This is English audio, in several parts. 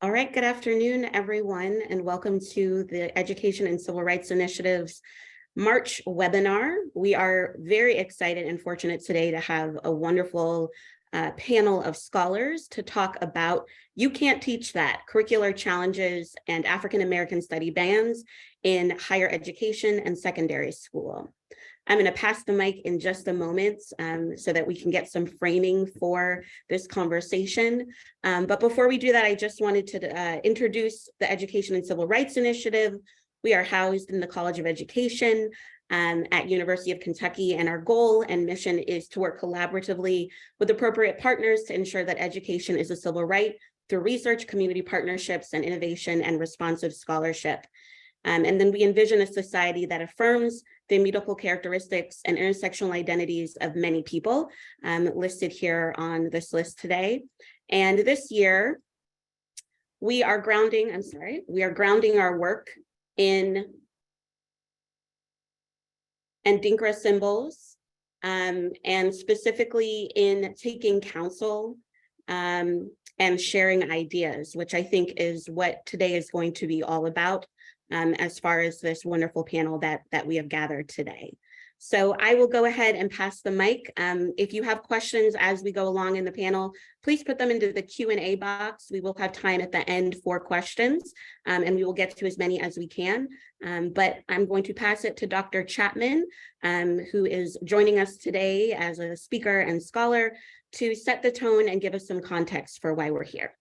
All right, good afternoon, everyone, and welcome to the Education and Civil Rights Initiative's March webinar. We are very excited and fortunate today to have a wonderful panel of scholars to talk about You Can't Teach That, Curricular Challenges and African American Study Bans in Higher Education and Secondary School. I'm going to pass the mic in just a moment so that we can get some framing for this conversation. But before we do that, I just wanted to introduce the Education and Civil Rights Initiative. We are housed in the College of Education at University of Kentucky, and our goal and mission is to work collaboratively with appropriate partners to ensure that education is a civil right through research, community partnerships, and innovation and responsive scholarship. And then we envision a society that affirms the immutable characteristics and intersectional identities of many people listed here on this list today. And this year, we are grounding our work in Ndinkra symbols, and specifically in taking counsel and sharing ideas, which I think is what today is going to be all about. As far as this wonderful panel that we have gathered today. So I will go ahead and pass the mic. If you have questions as we go along in the panel, please put them into the Q&A box. We will have time at the end for questions, and we will get to as many as we can. But I'm going to pass it to Dr. Chapman, who is joining us today as a speaker and scholar to set the tone and give us some context for why we're here.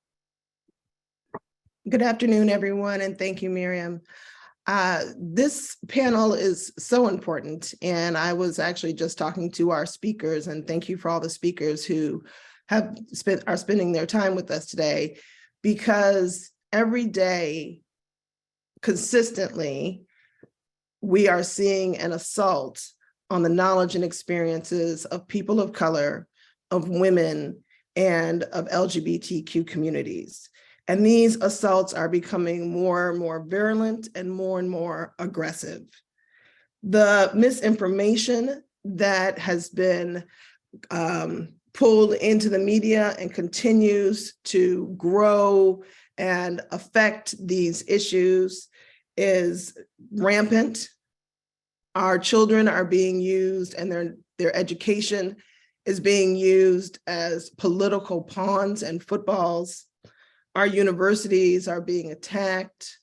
Good afternoon, everyone, and thank you, Miriam. This panel is so important, and I was actually just talking to our speakers, and thank you for all the speakers who are spending their time with us today, because every day, consistently, we are seeing an assault on the knowledge and experiences of people of color, of women, and of LGBTQ communities. And these assaults are becoming more and more virulent and more aggressive. The misinformation that has been pulled into the media and continues to grow and affect these issues is rampant. Our children are being used, and their education is being used as political pawns and footballs. Our universities are being attacked.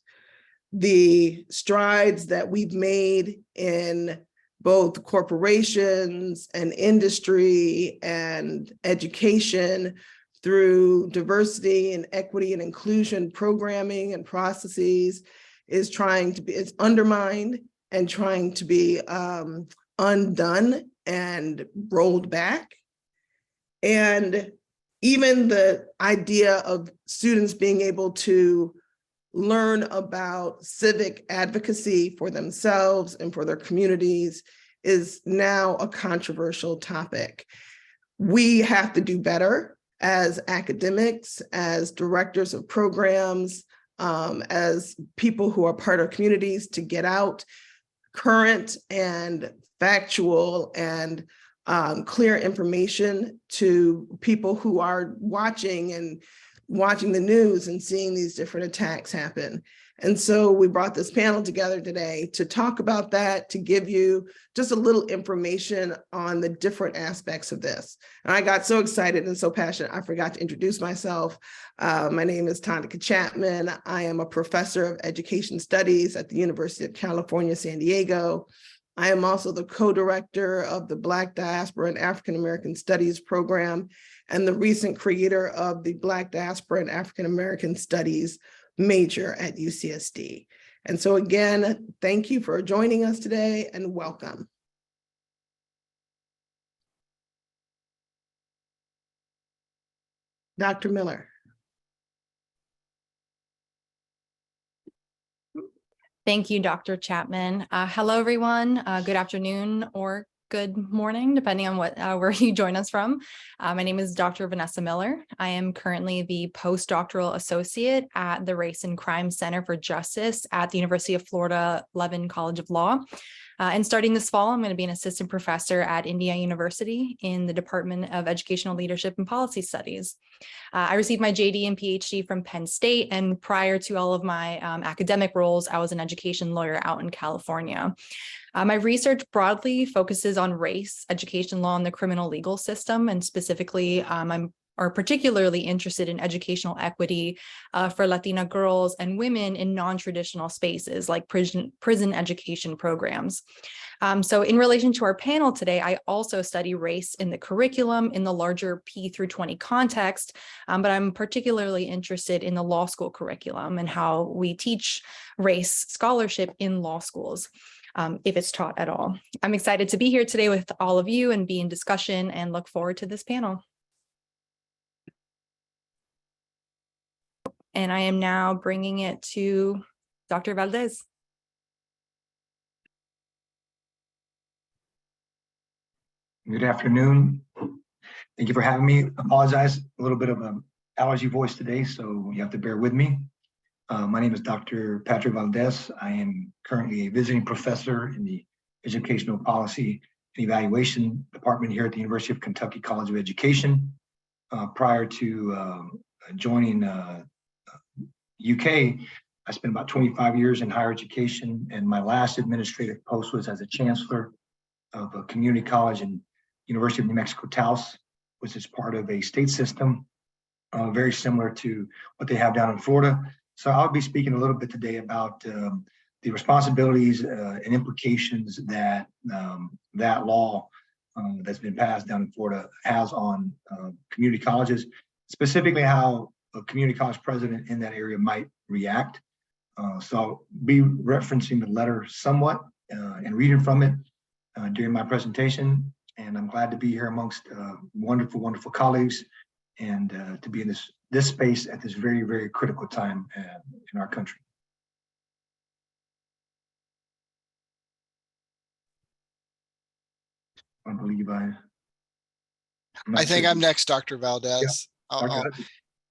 The strides that we've made in both corporations and industry and education through diversity and equity and inclusion programming and processes is undermined and trying to be undone and rolled back. And even the idea of students being able to learn about civic advocacy for themselves and for their communities is now a controversial topic. We have to do better as academics, as directors of programs, as people who are part of communities, to get out current and factual and clear information to people who are watching the news and seeing these different attacks happen. And so we brought this panel together today to talk about that, to give you just a little information on the different aspects of this. And I got so excited and so passionate, I forgot to introduce myself. My name is Thandeka Chapman. I am a professor of education studies at the University of California, San Diego. I am also the co-director of the Black Diaspora and African American Studies program and the recent creator of the Black Diaspora and African American Studies major at UCSD. And so again, thank you for joining us today and welcome. Dr. Miller. Thank you, Dr. Chapman. Hello, everyone. Good afternoon or good morning, depending on where you join us from. My name is Dr. Vanessa Miller. I am currently the postdoctoral associate at the Race and Crime Center for Justice at the University of Florida Levin College of Law. And starting this fall, I'm going to be an assistant professor at Indiana University in the Department of Educational Leadership and Policy Studies. I received my JD and PhD from Penn State, and prior to all of my academic roles, I was an education lawyer out in California. My research broadly focuses on race, education law, and the criminal legal system, and specifically, I'm particularly interested in educational equity for Latina girls and women in non-traditional spaces like prison education programs. So in relation to our panel today, I also study race in the curriculum in the larger P through 20 context, but I'm particularly interested in the law school curriculum and how we teach race scholarship in law schools, if it's taught at all. I'm excited to be here today with all of you and be in discussion and look forward to this panel. And I am now bringing it to Dr. Valdez. Good afternoon. Thank you for having me. Apologize, a little bit of an allergy voice today, so you have to bear with me. My name is Dr. Patrick Valdez. I am currently a visiting professor in the Educational Policy and Evaluation Department here at the University of Kentucky College of Education. Prior to joining UK, I spent about 25 years in higher education, and my last administrative post was as a chancellor of a community college in University of New Mexico Taos, which is part of a state system very similar to what they have down in Florida. So I'll be speaking a little bit today about the responsibilities and implications that that law that's been passed down in Florida has on community colleges, specifically how a community college president in that area might react. So I'll be referencing the letter somewhat and reading from it during my presentation. And I'm glad to be here amongst wonderful, wonderful colleagues and to be in this space at this very, very critical time in our country. I believe I think I'm next, Dr. Valdez. Yeah.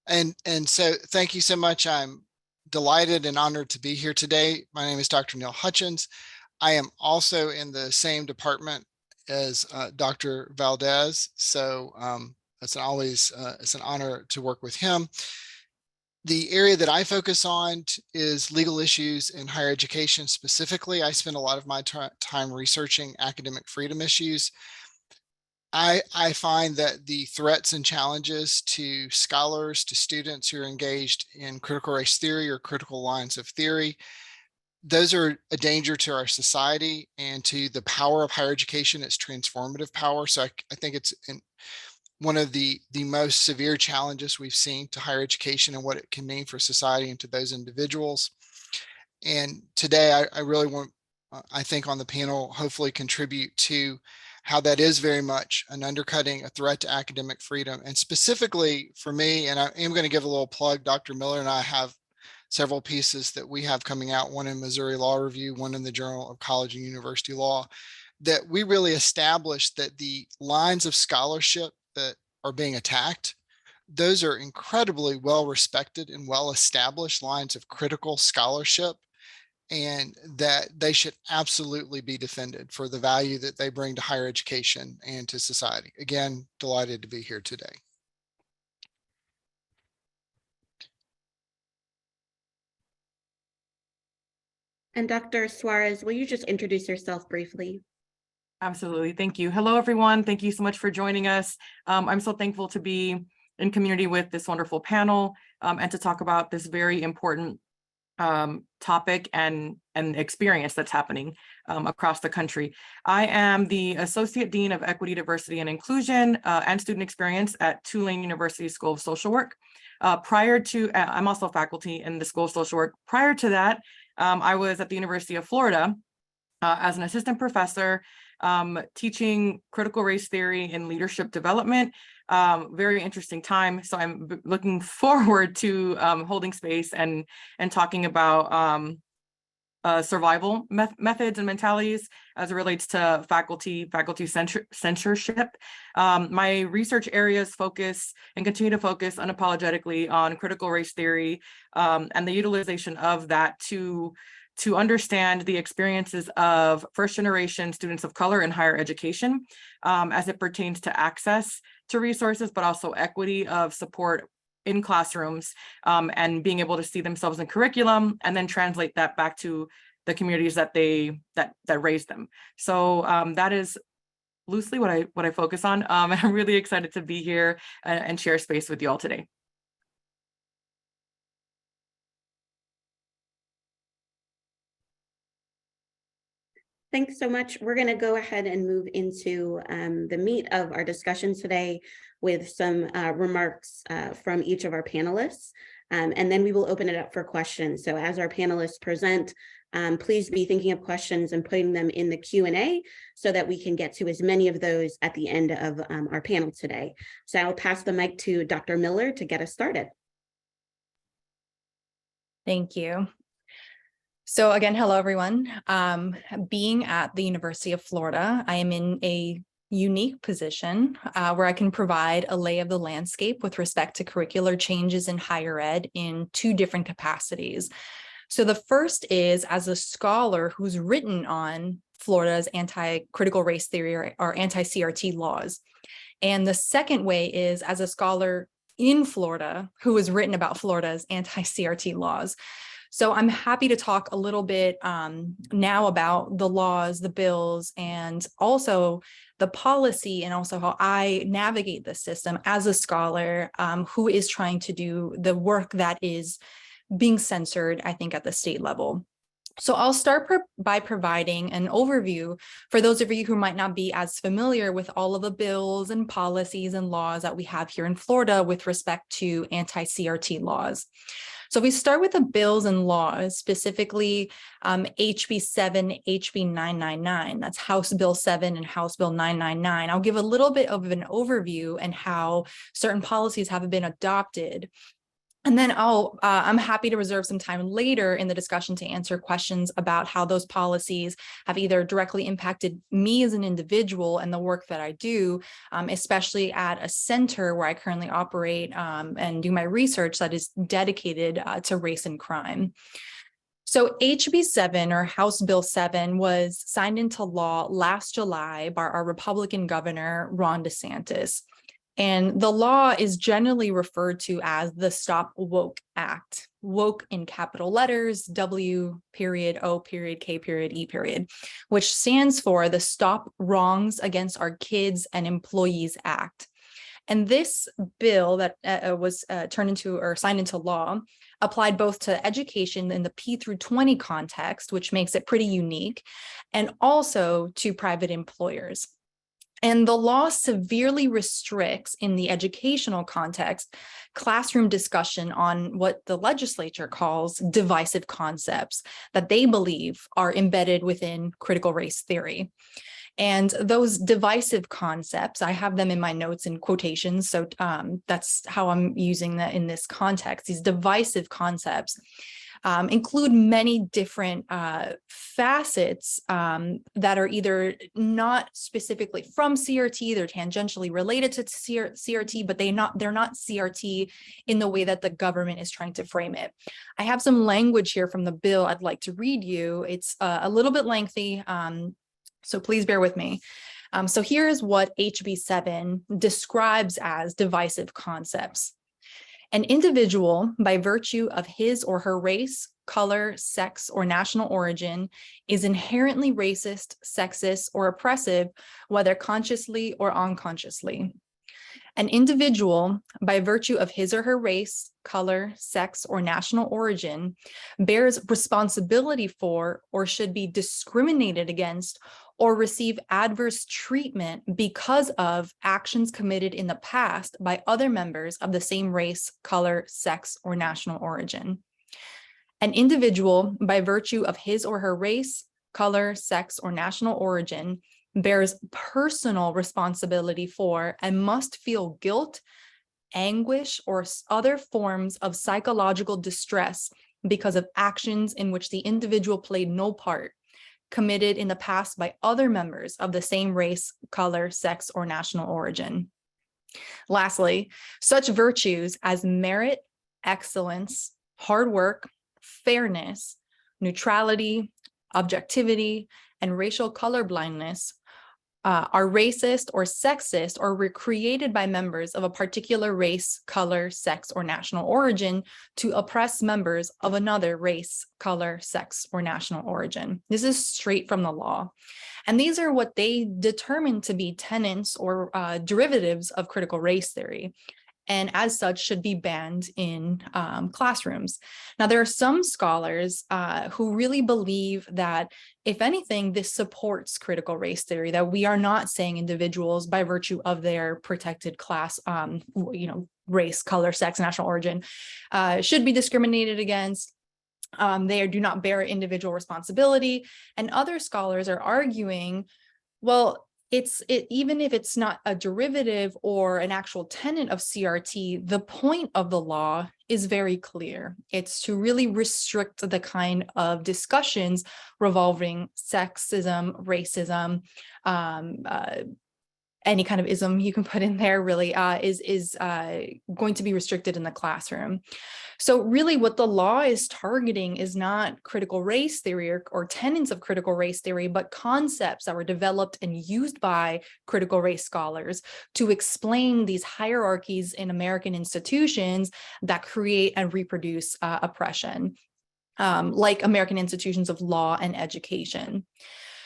And so thank you so much. I'm delighted and honored to be here today. My name is Dr. Neal Hutchens. I am also in the same department as Dr. Valdez. So it's an honor to work with him. The area that I focus on is legal issues in higher education. Specifically, I spend a lot of my time researching academic freedom issues. I find that the threats and challenges to scholars, to students who are engaged in critical race theory or critical lines of theory, those are a danger to our society and to the power of higher education, its transformative power. So I think it's one of the most severe challenges we've seen to higher education and what it can mean for society and to those individuals. And today I really want, I think on the panel, hopefully contribute to how that is very much an undercutting, a threat to academic freedom. And specifically for me, and I am going to give a little plug, Dr. Miller and I have several pieces that we have coming out, one in Missouri Law Review, one in the Journal of College and University Law, that we really established that the lines of scholarship that are being attacked, those are incredibly well respected and well established lines of critical scholarship, and that they should absolutely be defended for the value that they bring to higher education and to society. Again, delighted to be here today. And Dr. Suarez, will you just introduce yourself briefly? Absolutely. Thank you. Hello, everyone. Thank you so much for joining us. I'm so thankful to be in community with this wonderful panel and to talk about this very important topic and experience that's happening across the country. I am the Associate Dean of Equity, Diversity, and Inclusion and Student Experience at Tulane University School of Social Work. I'm also faculty in the School of Social Work. Prior to that, I was at the University of Florida as an assistant professor teaching critical race theory and leadership development. Very interesting time. So I'm looking forward to holding space and talking about survival methods and mentalities as it relates to faculty censorship. My research areas focus and continue to focus unapologetically on critical race theory and the utilization of that to to understand the experiences of first-generation students of color in higher education as it pertains to access to resources, but also equity of support in classrooms, and being able to see themselves in curriculum and then translate that back to the communities that raised them. So that is loosely what I focus on. And I'm really excited to be here and share space with you all today. Thanks so much. We're going to go ahead and move into the meat of our discussion today with some remarks from each of our panelists. And then we will open it up for questions. So as our panelists present, please be thinking of questions and putting them in the Q&A so that we can get to as many of those at the end of our panel today. So I'll pass the mic to Dr. Miller to get us started. Thank you. So again, hello, everyone. Being at the University of Florida, I am in a unique position where I can provide a lay of the landscape with respect to curricular changes in higher ed in two different capacities. So the first is as a scholar who's written on Florida's anti-critical race theory or anti-CRT laws. And the second way is as a scholar in Florida who has written about Florida's anti-CRT laws. So I'm happy to talk a little bit now about the laws, the bills, and also the policy, and also how I navigate the system as a scholar who is trying to do the work that is being censored, I think, at the state level. So I'll start by providing an overview for those of you who might not be as familiar with all of the bills and policies and laws that we have here in Florida with respect to anti-CRT laws. So we start with the bills and laws, specifically HB 7, HB 999. That's House Bill 7 and House Bill 999. I'll give a little bit of an overview and how certain policies have been adopted. And then I'm happy to reserve some time later in the discussion to answer questions about how those policies have either directly impacted me as an individual and the work that I do, especially at a center where I currently operate and do my research that is dedicated to race and crime. So HB 7 or House Bill 7 was signed into law last July by our Republican governor, Ron DeSantis. And the law is generally referred to as the Stop Woke Act, woke in capital letters, W period, O period, K period, E period, which stands for the Stop Wrongs Against Our Kids and Employees Act. And this bill that was turned into or signed into law applied both to education in the P through 20 context, which makes it pretty unique, and also to private employers. And the law severely restricts, in the educational context, classroom discussion on what the legislature calls divisive concepts that they believe are embedded within critical race theory. And those divisive concepts, I have them in my notes in quotations, so that's how I'm using that in this context. These divisive concepts include many different facets that are either not specifically from CRT, they're tangentially related to CRT, but they're not CRT in the way that the government is trying to frame it. I have some language here from the bill I'd like to read you. It's a little bit lengthy, so please bear with me. So here is what HB 7 describes as divisive concepts. An individual, by virtue of his or her race, color, sex, or national origin, is inherently racist, sexist, or oppressive, whether consciously or unconsciously. An individual, by virtue of his or her race, color, sex, or national origin, bears responsibility for or should be discriminated against or receive adverse treatment because of actions committed in the past by other members of the same race, color, sex, or national origin. An individual, by virtue of his or her race, color, sex, or national origin, bears personal responsibility for and must feel guilt, anguish, or other forms of psychological distress because of actions in which the individual played no part, committed in the past by other members of the same race, color, sex, or national origin. Lastly, such virtues as merit, excellence, hard work, fairness, neutrality, objectivity, and racial colorblindness are racist or sexist or were created by members of a particular race, color, sex, or national origin to oppress members of another race, color, sex, or national origin. This is straight from the law. And these are what they determine to be tenets or derivatives of critical race theory, and as such should be banned in classrooms. Now, there are some scholars who really believe that, if anything, this supports critical race theory, that we are not saying individuals by virtue of their protected class, race, color, sex, national origin, should be discriminated against. They do not bear individual responsibility. And other scholars are arguing, well, even if it's not a derivative or an actual tenet of CRT, the point of the law is very clear. It's to really restrict the kind of discussions revolving sexism, racism, any kind of ism you can put in there really is going to be restricted in the classroom. So really what the law is targeting is not critical race theory or tenets of critical race theory, but concepts that were developed and used by critical race scholars to explain these hierarchies in American institutions that create and reproduce oppression, like American institutions of law and education.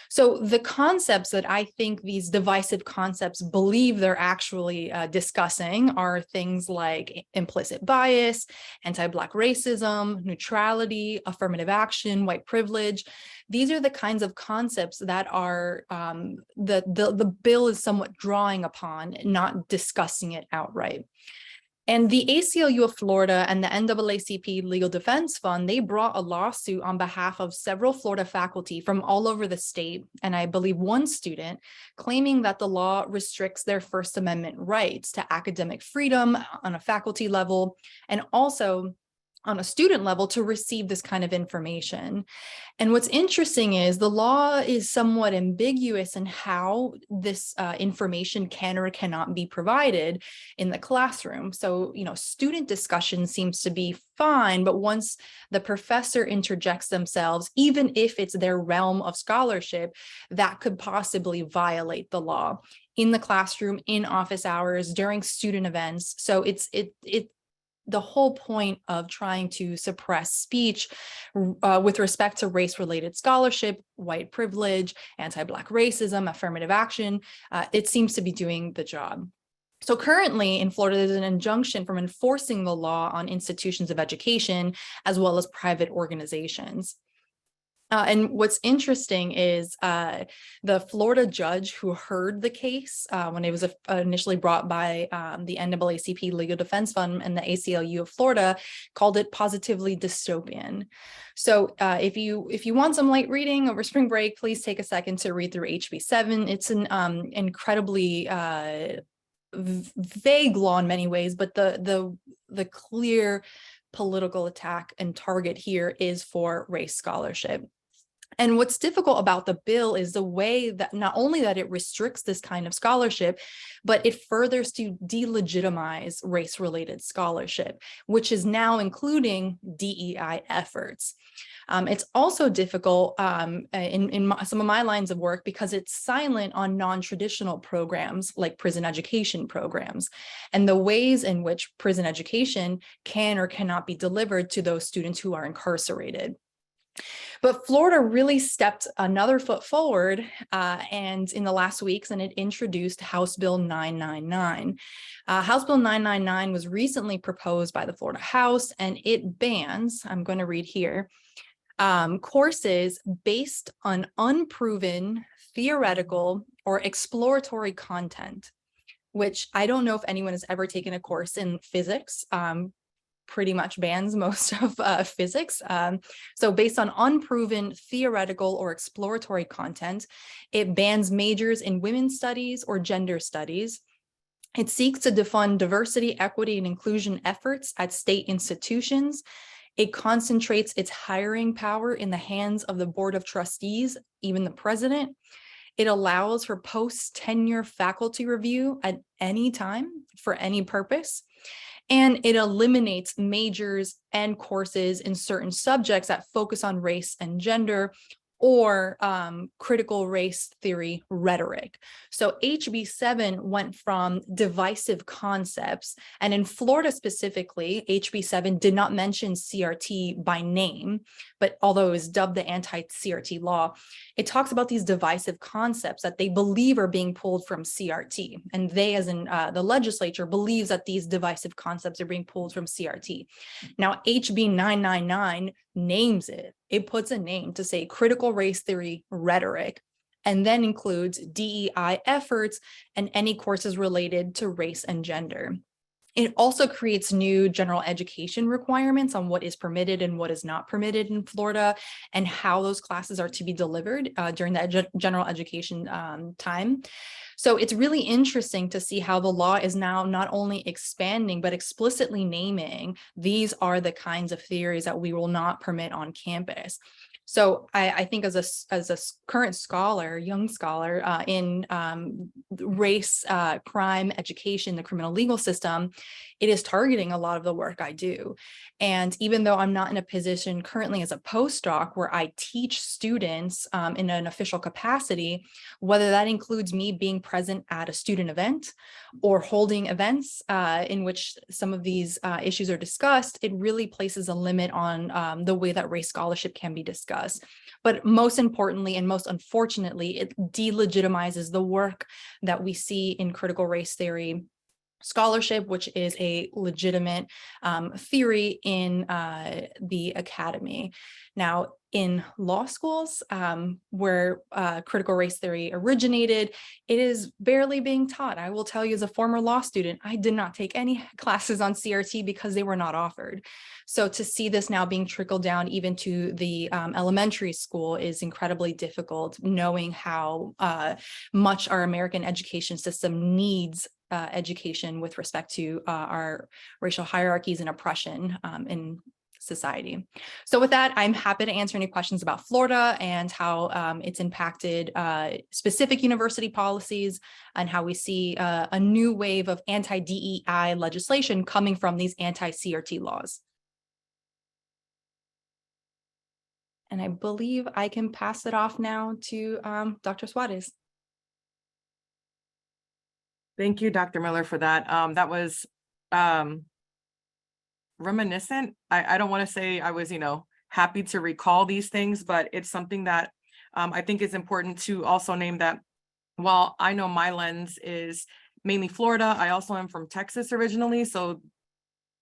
So the concepts that I think these divisive concepts believe they're actually discussing are things like implicit bias, anti-Black racism, neutrality, affirmative action, white privilege. These are the kinds of concepts that are the bill is somewhat drawing upon, not discussing it outright. And the ACLU of Florida and the NAACP Legal Defense Fund, they brought a lawsuit on behalf of several Florida faculty from all over the state, and I believe one student, claiming that the law restricts their First Amendment rights to academic freedom on a faculty level, and also on a student level to receive this kind of information. And what's interesting is the law is somewhat ambiguous in how this information can or cannot be provided in the classroom. So, student discussion seems to be fine, but once the professor interjects themselves, even if it's their realm of scholarship, that could possibly violate the law in the classroom, in office hours, during student events. So it's the whole point of trying to suppress speech with respect to race-related scholarship, white privilege, anti-Black racism, affirmative action, it seems to be doing the job. So currently in Florida, there's an injunction from enforcing the law on institutions of education as well as private organizations. And what's interesting is the Florida judge who heard the case when it was initially brought by the NAACP Legal Defense Fund and the ACLU of Florida called it positively dystopian. So if you want some light reading over spring break, please take a second to read through HB 7. It's an incredibly vague law in many ways, but the clear political attack and target here is for race scholarship. And what's difficult about the bill is the way that not only that it restricts this kind of scholarship, but it furthers to delegitimize race-related scholarship, which is now including DEI efforts. It's also difficult in some of my lines of work because it's silent on non-traditional programs like prison education programs and the ways in which prison education can or cannot be delivered to those students who are incarcerated. But Florida really stepped another foot forward and in the last weeks, and it introduced House Bill 999. House Bill 999 was recently proposed by the Florida House, and it bans, I'm going to read here, courses based on unproven theoretical or exploratory content, which I don't know if anyone has ever taken a course in physics. Pretty much bans most of physics. So based on unproven theoretical or exploratory content, it bans majors in women's studies or gender studies. It seeks to defund diversity, equity, and inclusion efforts at state institutions. It concentrates its hiring power in the hands of the Board of Trustees, even the president. It allows for post-tenure faculty review at any time for any purpose. And it eliminates majors and courses in certain subjects that focus on race and gender, or critical race theory rhetoric. So HB 7 went from divisive concepts, and in Florida specifically, HB 7 did not mention CRT by name, but although it was dubbed the anti-CRT law, it talks about these divisive concepts that they believe are being pulled from CRT. And they, as in the legislature, believes that these divisive concepts are being pulled from CRT. Now, HB 999 names it. It puts a name to say critical race theory rhetoric, and then includes DEI efforts and any courses related to race and gender. It also creates new general education requirements on what is permitted and what is not permitted in Florida, and how those classes are to be delivered during the general education time. So it's really interesting to see how the law is now not only expanding, but explicitly naming these are the kinds of theories that we will not permit on campus. So I think as a current scholar, young scholar in race, crime, education, the criminal legal system, it is targeting a lot of the work I do. And even though I'm not in a position currently as a postdoc where I teach students in an official capacity, whether that includes me being present at a student event or holding events in which some of these issues are discussed, it really places a limit on the way that race scholarship can be discussed. But most importantly, and most unfortunately, it delegitimizes the work that we see in critical race theory scholarship, which is a legitimate theory in the academy. Now, in law schools where critical race theory originated, it is barely being taught. I will tell you, as a former law student, I did not take any classes on CRT because they were not offered. So to see this now being trickled down even to the elementary school is incredibly difficult, knowing how much our American education system needs education with respect to our racial hierarchies and oppression in society. So with that, I'm happy to answer any questions about Florida and how it's impacted specific university policies, and how we see a new wave of anti-DEI legislation coming from these anti-CRT laws. And I believe I can pass it off now to Dr. Suarez. Thank you, Dr. Miller, for that. That was reminiscent. I don't want to say I was, happy to recall these things, but it's something that I think is important to also name that while I know my lens is mainly Florida, I also am from Texas originally, so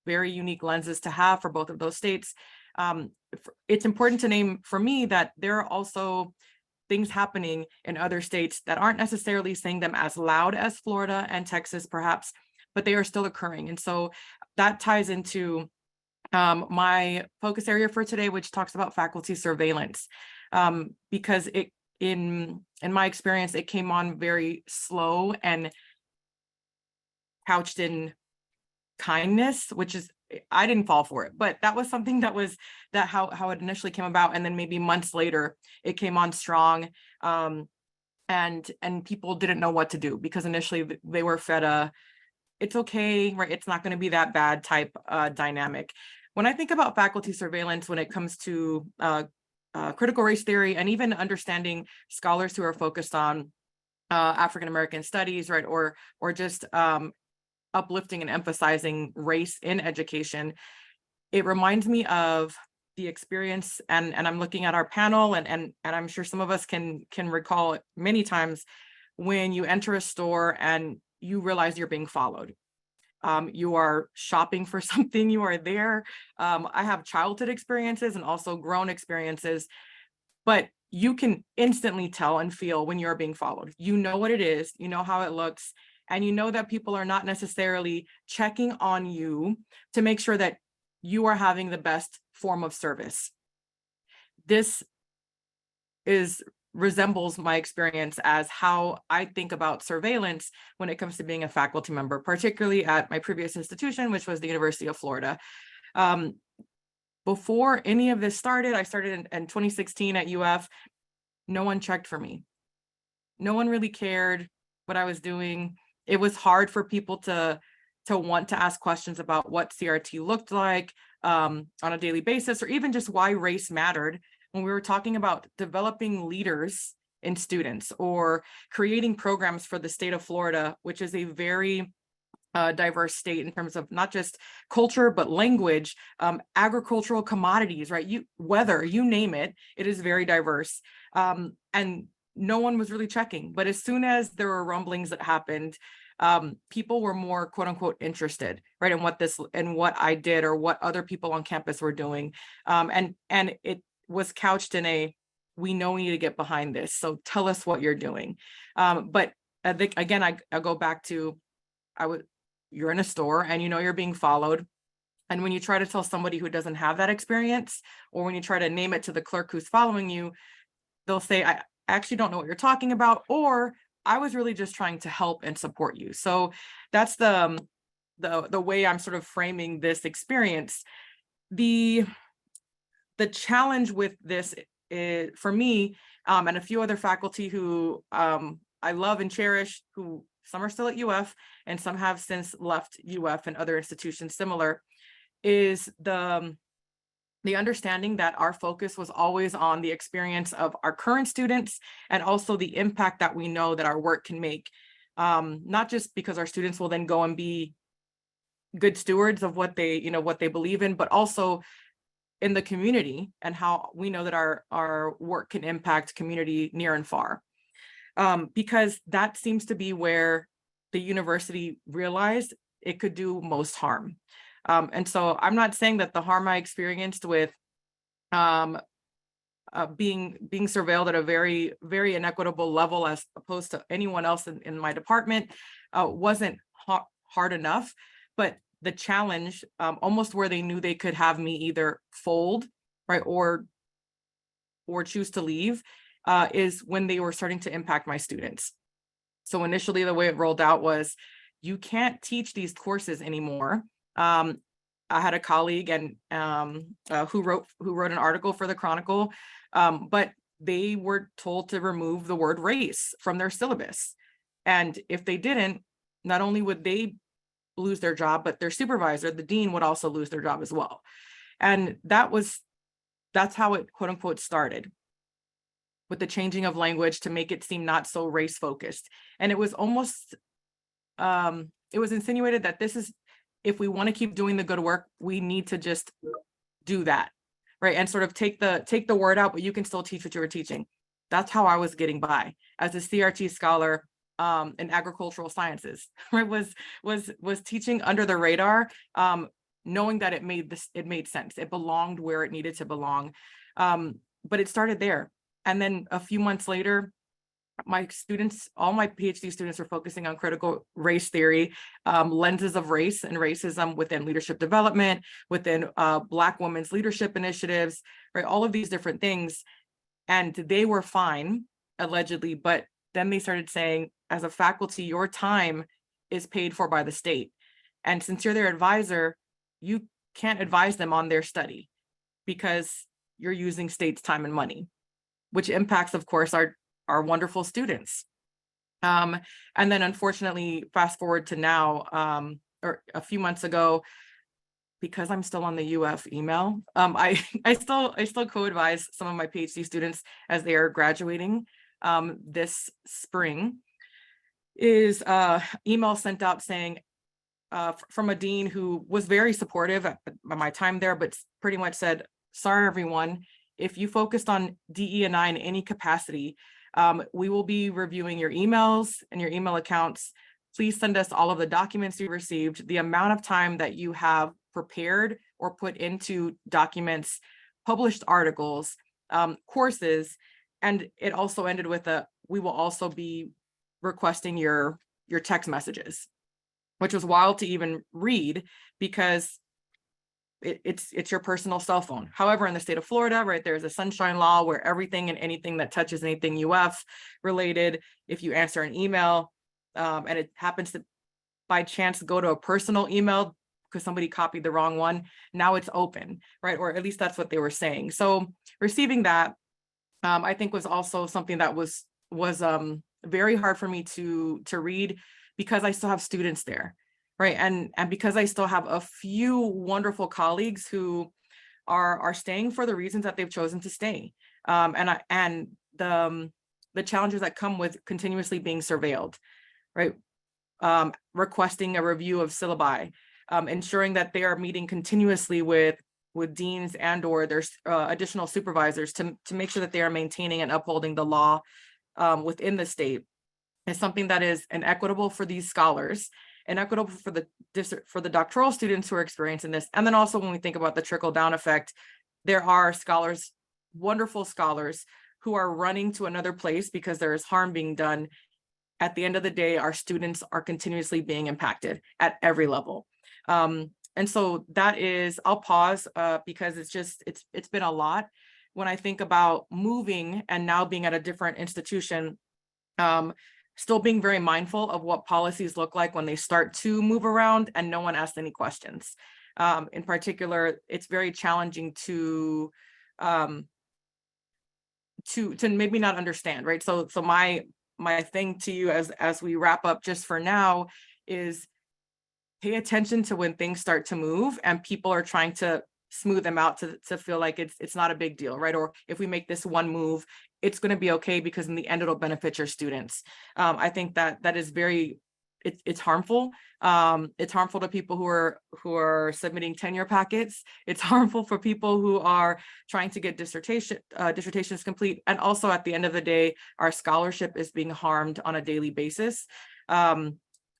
very unique lenses to have for both of those states. It's important to name for me that there are also things happening in other states that aren't necessarily saying them as loud as Florida and Texas, perhaps, but they are still occurring. And so that ties into my focus area for today, which talks about faculty surveillance, because in my experience, it came on very slow and couched in kindness, which is, I didn't fall for it, but that was something that was how it initially came about. And then maybe months later, it came on strong. And people didn't know what to do, because initially they were fed it's okay, right? It's not going to be that bad type dynamic. When I think about faculty surveillance, when it comes to critical race theory, and even understanding scholars who are focused on African-American studies, right? Or just uplifting and emphasizing race in education, it reminds me of the experience, and I'm looking at our panel, and I'm sure some of us can recall it many times when you enter a store and you realize you're being followed. You are shopping for something, you are there. I have childhood experiences and also grown experiences, but you can instantly tell and feel when you're being followed. You know what it is, you know how it looks, and you know that people are not necessarily checking on you to make sure that you are having the best form of service. This resembles my experience as how I think about surveillance when it comes to being a faculty member, particularly at my previous institution, which was the University of Florida. Before any of this started, I started in 2016 at UF. No one checked for me. No one really cared what I was doing. It was hard for people to to want to ask questions about what CRT looked like on a daily basis, or even just why race mattered when we were talking about developing leaders in students or creating programs for the state of Florida, which is a very diverse state in terms of not just culture, but language, agricultural commodities, right? Weather, you name it, it is very diverse. And no one was really checking. But as soon as there were rumblings that happened, people were more quote unquote interested, right? In what I did or what other people on campus were doing. And it was couched in a, we know we need to get behind this. So tell us what you're doing. But I think, again, I go back to, you're in a store and you know you're being followed. And when you try to tell somebody who doesn't have that experience, or when you try to name it to the clerk who's following you, they'll say, I actually don't know what you're talking about, or I was really just trying to help and support you. So that's the way I'm sort of framing this experience. The challenge with this is, for me, and a few other faculty who I love and cherish, who some are still at UF and some have since left UF and other institutions similar, is the understanding that our focus was always on the experience of our current students and also the impact that we know that our work can make. Not just because our students will then go and be good stewards of what they believe in, but also in the community and how we know that our work can impact community near and far. Because that seems to be where the university realized it could do most harm. And so I'm not saying that the harm I experienced with being surveilled at a very, very inequitable level as opposed to anyone else in my department wasn't hard enough, but the challenge, almost where they knew they could have me either fold, right, or choose to leave, is when they were starting to impact my students. So initially, the way it rolled out was, you can't teach these courses anymore. I had a colleague and who wrote an article for the Chronicle, but they were told to remove the word race from their syllabus. And if they didn't, not only would they lose their job, but their supervisor, the dean, would also lose their job as well. And that's how it quote unquote started, with the changing of language to make it seem not so race focused. And it was almost, it was insinuated that this is, if we want to keep doing the good work, we need to just do that, right? And sort of take the word out, but you can still teach what you were teaching. That's how I was getting by as a CRT scholar in agricultural sciences, right? Was teaching under the radar, knowing that it made sense. It belonged where it needed to belong. But it started there. And then a few months later, my students, all my PhD students, are focusing on critical race theory, lenses of race and racism within leadership development, within Black women's leadership initiatives, right? All of these different things. And they were fine, allegedly, but then they started saying, as a faculty, your time is paid for by the state. And since you're their advisor, you can't advise them on their study because you're using state's time and money, which impacts, of course, our wonderful students. And then unfortunately, fast forward to now, or a few months ago, because I'm still on the UF email, I still co-advise some of my PhD students as they are graduating this spring, is email sent out saying, from a dean who was very supportive at my time there, but pretty much said, sorry, everyone, if you focused on DE&I in any capacity, we will be reviewing your emails and your email accounts. Please send us all of the documents you received, the amount of time that you have prepared or put into documents, published articles, courses. And it also ended with we will also be requesting your text messages, which was wild to even read because it's your personal cell phone. However, in the state of Florida, right, there's a sunshine law where everything and anything that touches anything UF related, if you answer an email and it happens to by chance go to a personal email because somebody copied the wrong one, now it's open, right? Or at least that's what they were saying. So receiving that, I think was also something that was very hard for me to read because I still have students there. right? And because I still have a few wonderful colleagues who are staying for the reasons that they've chosen to stay. And the challenges that come with continuously being surveilled, right? Requesting a review of syllabi, ensuring that they are meeting continuously with deans and or their additional supervisors to make sure that they are maintaining and upholding the law within the state is something that is inequitable for these scholars, inequitable for the doctoral students who are experiencing this. And then also when we think about the trickle down effect, there are scholars, wonderful scholars, who are running to another place because there is harm being done. At the end of the day, our students are continuously being impacted at every level. And so that is, I'll pause because it's been a lot. When I think about moving and now being at a different institution, still being very mindful of what policies look like when they start to move around and no one asks any questions. In particular, it's very challenging to maybe not understand, right? So my thing to you as we wrap up just for now is pay attention to when things start to move and people are trying to smooth them out to feel like it's not a big deal, right? Or if we make this one move, it's going to be okay because in the end it'll benefit your students. I think that is very, it's harmful. It's harmful to people who are submitting tenure packets. It's harmful for people who are trying to get dissertations complete. And also at the end of the day, our scholarship is being harmed on a daily basis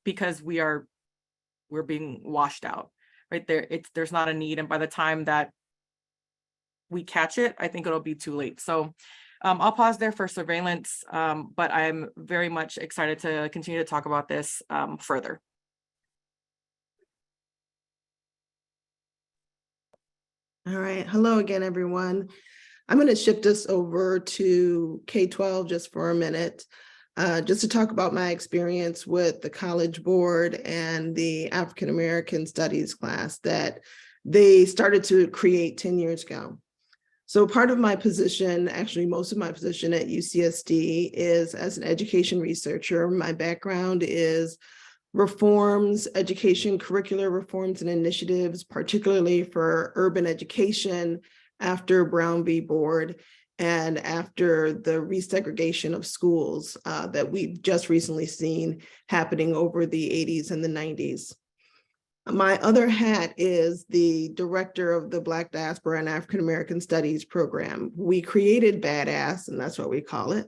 because we're being washed out, right? There's not a need. And by the time that we catch it, I think it'll be too late. So I'll pause there for surveillance, but I'm very much excited to continue to talk about this further. All right. Hello again, everyone. I'm going to shift us over to K-12 just for a minute, just to talk about my experience with the College Board and the African American Studies class that they started to create 10 years ago. So part of my position, actually most of my position at UCSD is as an education researcher. My background is reforms, education, curricular reforms and initiatives, particularly for urban education after Brown v. Board and after the resegregation of schools that we've just recently seen happening over the 80s and the 90s. My other hat is the director of the Black Diaspora and African American Studies program. We created BADAS, and that's what we call it.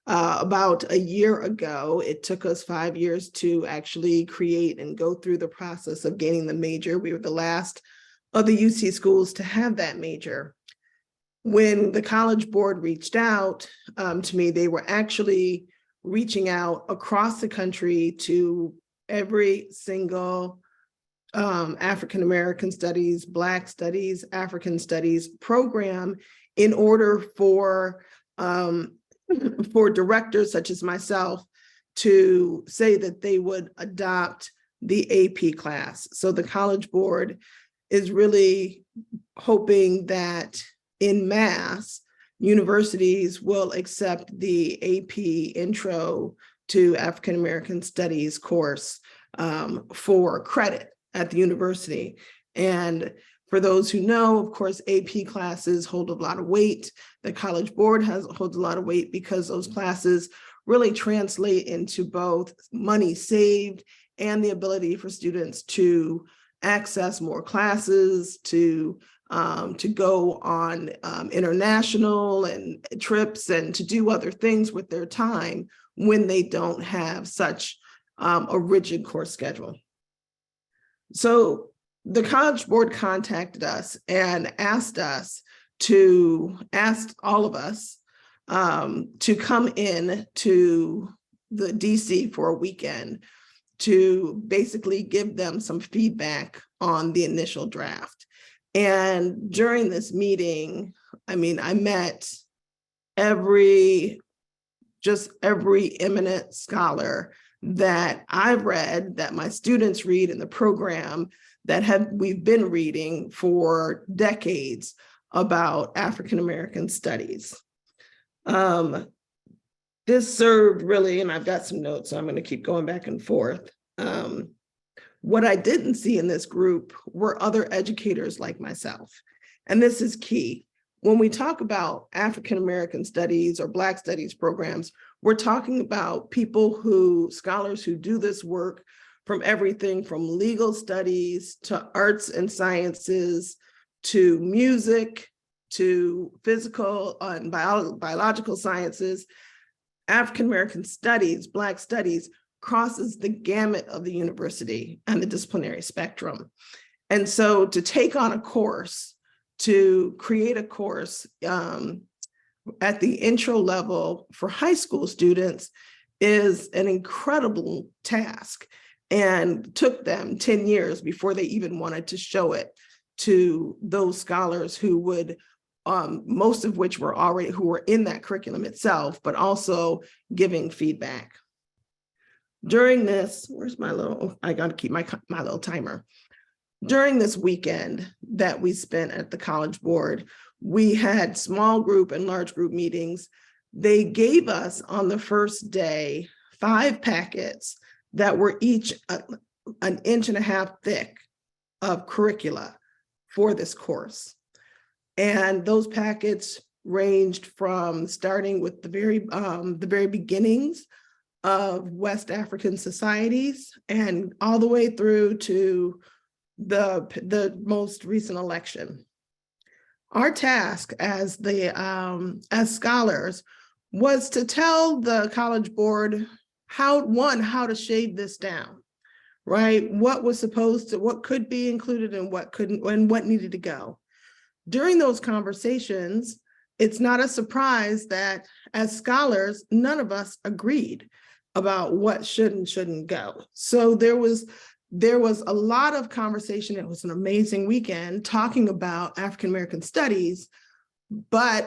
About a year ago, it took us 5 years to actually create and go through the process of gaining the major. We were the last of the UC schools to have that major. When the College Board reached out to me, they were actually reaching out across the country to every single African American Studies, Black Studies, African Studies program in order for directors such as myself to say that they would adopt the AP class. So the College Board is really hoping that en masse, universities will accept the AP Intro to African American Studies course for credit at the university. And for those who know, of course, AP classes hold a lot of weight. The College Board holds a lot of weight because those classes really translate into both money saved and the ability for students to access more classes, to go on international and trips and to do other things with their time when they don't have such a rigid course schedule. So the College Board contacted us and asked all of us to come in to the DC for a weekend to basically give them some feedback on the initial draft. And during this meeting, I mean, I met every eminent scholar that I've read, that my students read in the program, that we've been reading for decades about African American studies. This served really, and I've got some notes, so I'm going to keep going back and forth, What I didn't see in this group were other educators like myself. And this is key. When we talk about African-American studies or Black studies programs, we're talking about scholars who do this work from everything from legal studies to arts and sciences, to music, to physical and biological sciences. African-American studies, Black studies, crosses the gamut of the university and the disciplinary spectrum. And so to take on a course, to create a course at the intro level for high school students is an incredible task, and took them 10 years before they even wanted to show it to those scholars who would, most of which were in that curriculum itself, but also giving feedback. During this, I got to keep my little timer. During this weekend that we spent at the College Board, we had small group and large group meetings. They gave us on the first day 5 packets that were each an inch and a half thick of curricula for this course. And those packets ranged from starting with the very beginnings of West African societies and all the way through to the most recent election. Our task as scholars was to tell the College Board how to shade this down, right? What could be included and what couldn't, and what needed to go. During those conversations, it's not a surprise that as scholars, none of us agreed about what should and shouldn't go. So there was a lot of conversation. It was an amazing weekend talking about African-American studies, but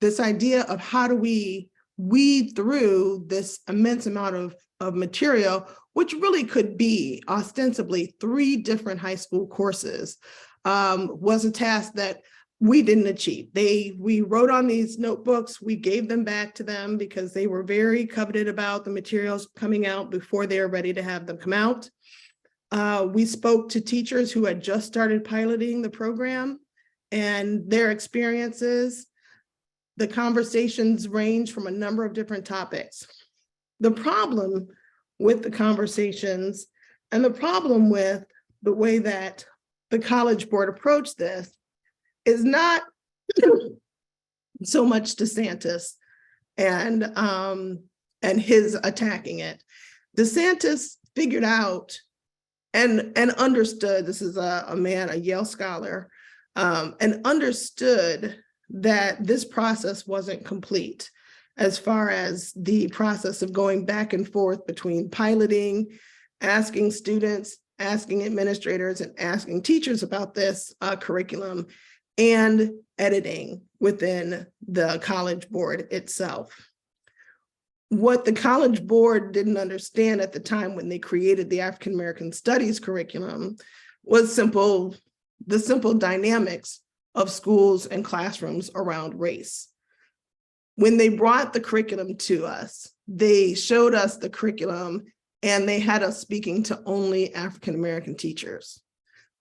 this idea of how do we weed through this immense amount of material, which really could be ostensibly 3 different high school courses, was a task that we didn't achieve. We wrote on these notebooks, we gave them back to them because they were very coveted about the materials coming out before they were ready to have them come out. We spoke to teachers who had just started piloting the program and their experiences. The conversations range from a number of different topics. The problem with the conversations and the problem with the way that the College Board approached this is not so much DeSantis and his attacking it. DeSantis figured out and understood, this is a man, a Yale scholar, and understood that this process wasn't complete as far as the process of going back and forth between piloting, asking students, asking administrators, and asking teachers about this curriculum, and editing within the College Board itself. What the College Board didn't understand at the time when they created the African American Studies curriculum was the simple dynamics of schools and classrooms around race. When they brought the curriculum to us, they showed us the curriculum and they had us speaking to only African American teachers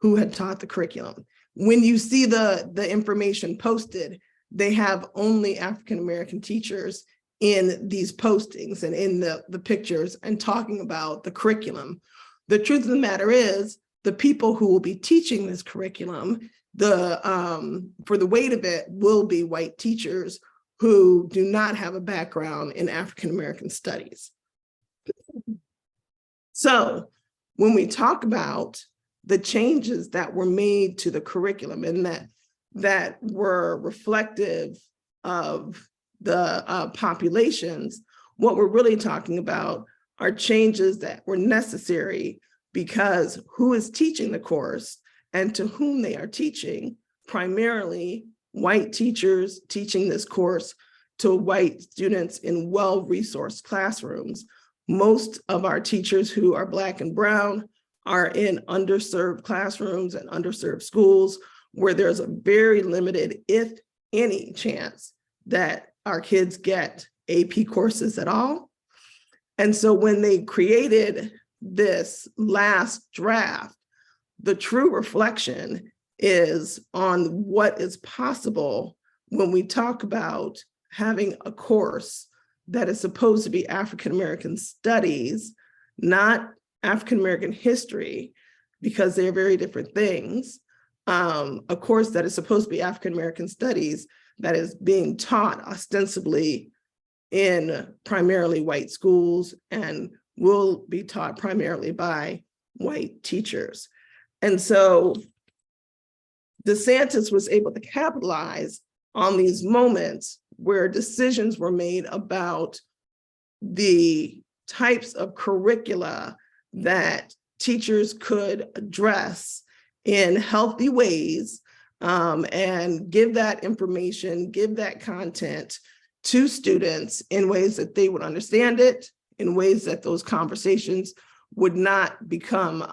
who had taught the curriculum. When you see the information posted, they have only African American teachers in these postings and in the pictures and talking about the curriculum. The truth of the matter is, the people who will be teaching this curriculum, for the weight of it, will be white teachers who do not have a background in African American studies. So when we talk about the changes that were made to the curriculum and that were reflective of the populations, what we're really talking about are changes that were necessary because who is teaching the course and to whom they are teaching, primarily white teachers teaching this course to white students in well-resourced classrooms. Most of our teachers who are Black and brown are in underserved classrooms and underserved schools where there's a very limited, if any, chance that our kids get AP courses at all. And so when they created this last draft, the true reflection is on what is possible when we talk about having a course that is supposed to be African American studies, not African American history, because they're very different things. A course that is supposed to be African American studies that is being taught ostensibly in primarily white schools and will be taught primarily by white teachers. And so DeSantis was able to capitalize on these moments where decisions were made about the types of curricula that teachers could address in healthy ways, and give that information, give that content to students in ways that they would understand it, in ways that those conversations would not become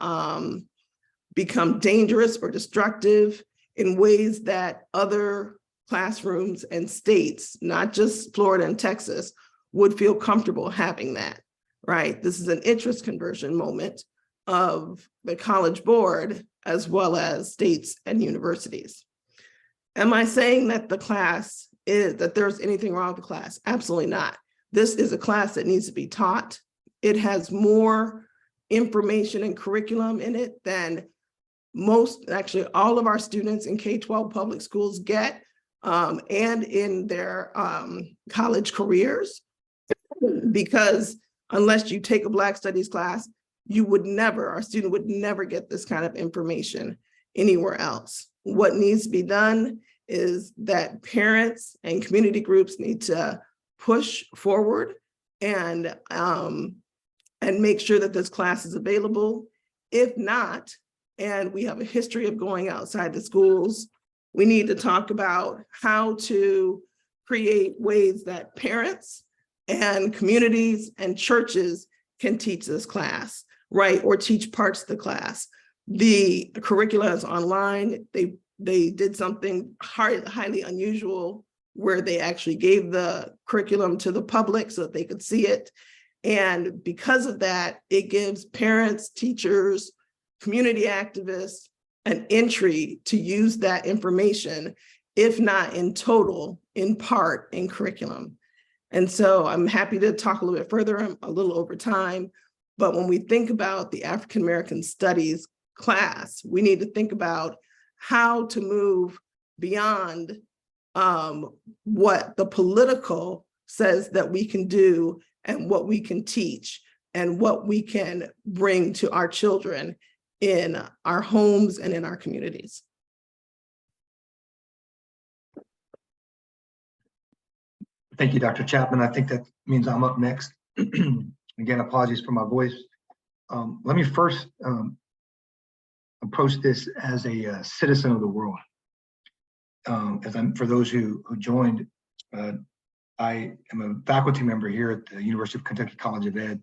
dangerous or destructive, in ways that other classrooms and states, not just Florida and Texas, would feel comfortable having that, right? This is an interest conversion moment of the College Board as well as states and universities. Am I saying that that there's anything wrong with the class? Absolutely not. This is a class that needs to be taught. It has more information and curriculum in it than actually all of our students in K-12 public schools get, and in their college careers, because unless you take a Black Studies class, our student would never get this kind of information anywhere else. What needs to be done is that parents and community groups need to push forward and make sure that this class is available. If not, and we have a history of going outside the schools, we need to talk about how to create ways that parents and communities and churches can teach this class, right? Or teach parts of the class. The curricula is online. They did something highly unusual where they actually gave the curriculum to the public so that they could see it. And because of that, it gives parents, teachers, community activists an entry to use that information, if not in total, in part in curriculum. And so I'm happy to talk a little bit further. I'm a little over time, but when we think about the African American Studies class, we need to think about how to move beyond what the political says that we can do and what we can teach and what we can bring to our children in our homes and in our communities. Thank you, Dr. Chapman. I think that means I'm up next. Again, apologies for my voice. Let me first approach this as a citizen of the world. For those who joined, I am a faculty member here at the University of Kentucky College of Ed.